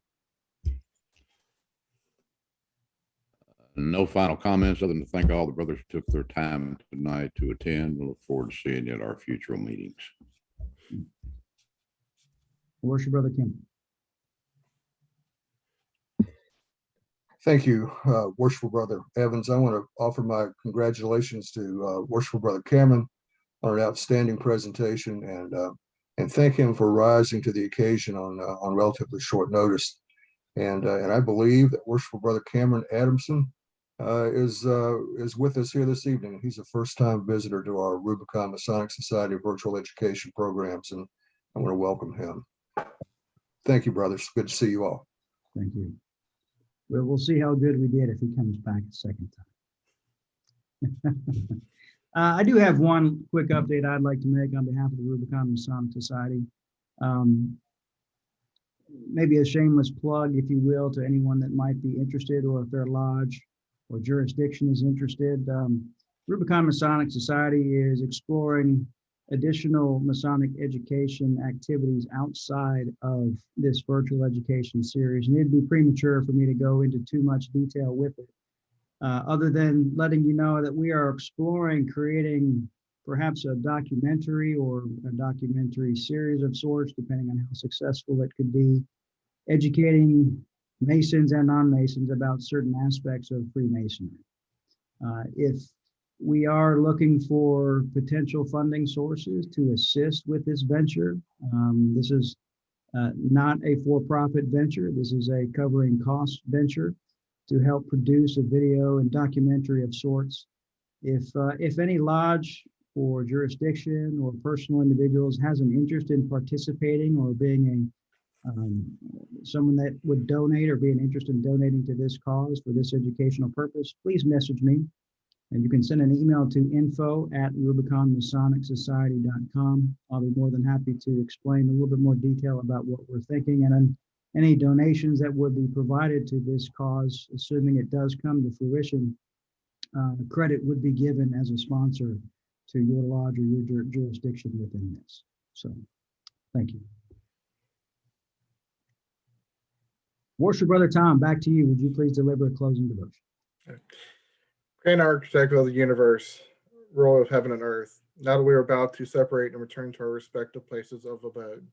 No final comments other than to thank all the brothers who took their time tonight to attend. We look forward to seeing you at our future meetings. Worship Brother Kimball. Thank you, Worshipful Brother Evans. I want to offer my congratulations to Worshipful Brother Cameron on an outstanding presentation, and thank him for rising to the occasion on relatively short notice. And I believe that Worshipful Brother Cameron Adamson is with us here this evening. He's a first-time visitor to our Rubicon Masonic Society Virtual Education programs, and I want to welcome him. Thank you, brothers. Good to see you all. Thank you. Well, we'll see how good we did if he comes back a second time. I do have one quick update I'd like to make on behalf of the Rubicon Masonic Society. Maybe a shameless plug, if you will, to anyone that might be interested, or if their lodge or jurisdiction is interested. Rubicon Masonic Society is exploring additional Masonic education activities outside of this virtual education series. And it'd be premature for me to go into too much detail with it, other than letting you know that we are exploring creating perhaps a documentary or a documentary series of sorts, depending on how successful it could be, educating Masons and non-Masons about certain aspects of Freemasonry. If we are looking for potential funding sources to assist with this venture, this is not a for-profit venture. This is a covering cost venture to help produce a video and documentary of sorts. If any lodge or jurisdiction or personal individuals has an interest in participating or being someone that would donate or be an interest in donating to this cause for this educational purpose, please message me. And you can send an email to info@rubiconmasonicsociety.com. I'll be more than happy to explain a little bit more detail about what we're thinking, and any donations that would be provided to this cause, assuming it does come to fruition, credit would be given as a sponsor to your lodge or your jurisdiction within this. So, thank you. Worship Brother Tom, back to you. Would you please deliver a closing devotion? Grand Architect of the universe, ruler of heaven and earth, now that we are about to separate and return to our respective places of abode,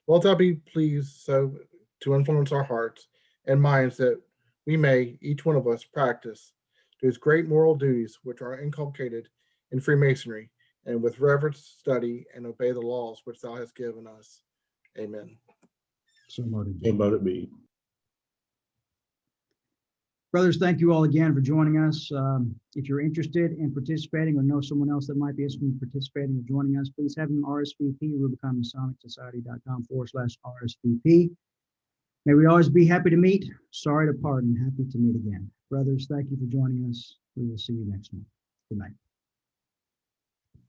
wilt thou be pleased so to influence our hearts and minds that we may, each one of us, practice those great moral duties which are inculcated in Freemasonry, and with reverence study and obey the laws which thou hast given us. Amen. So mote it be. Brothers, thank you all again for joining us. If you're interested in participating or know someone else that might be interested in participating or joining us, please have them RSVP, RubiconMasonicSociety.com/RSVP. May we always be happy to meet, sorry to part, and happy to meet again. Brothers, thank you for joining us. We will see you next month. Good night.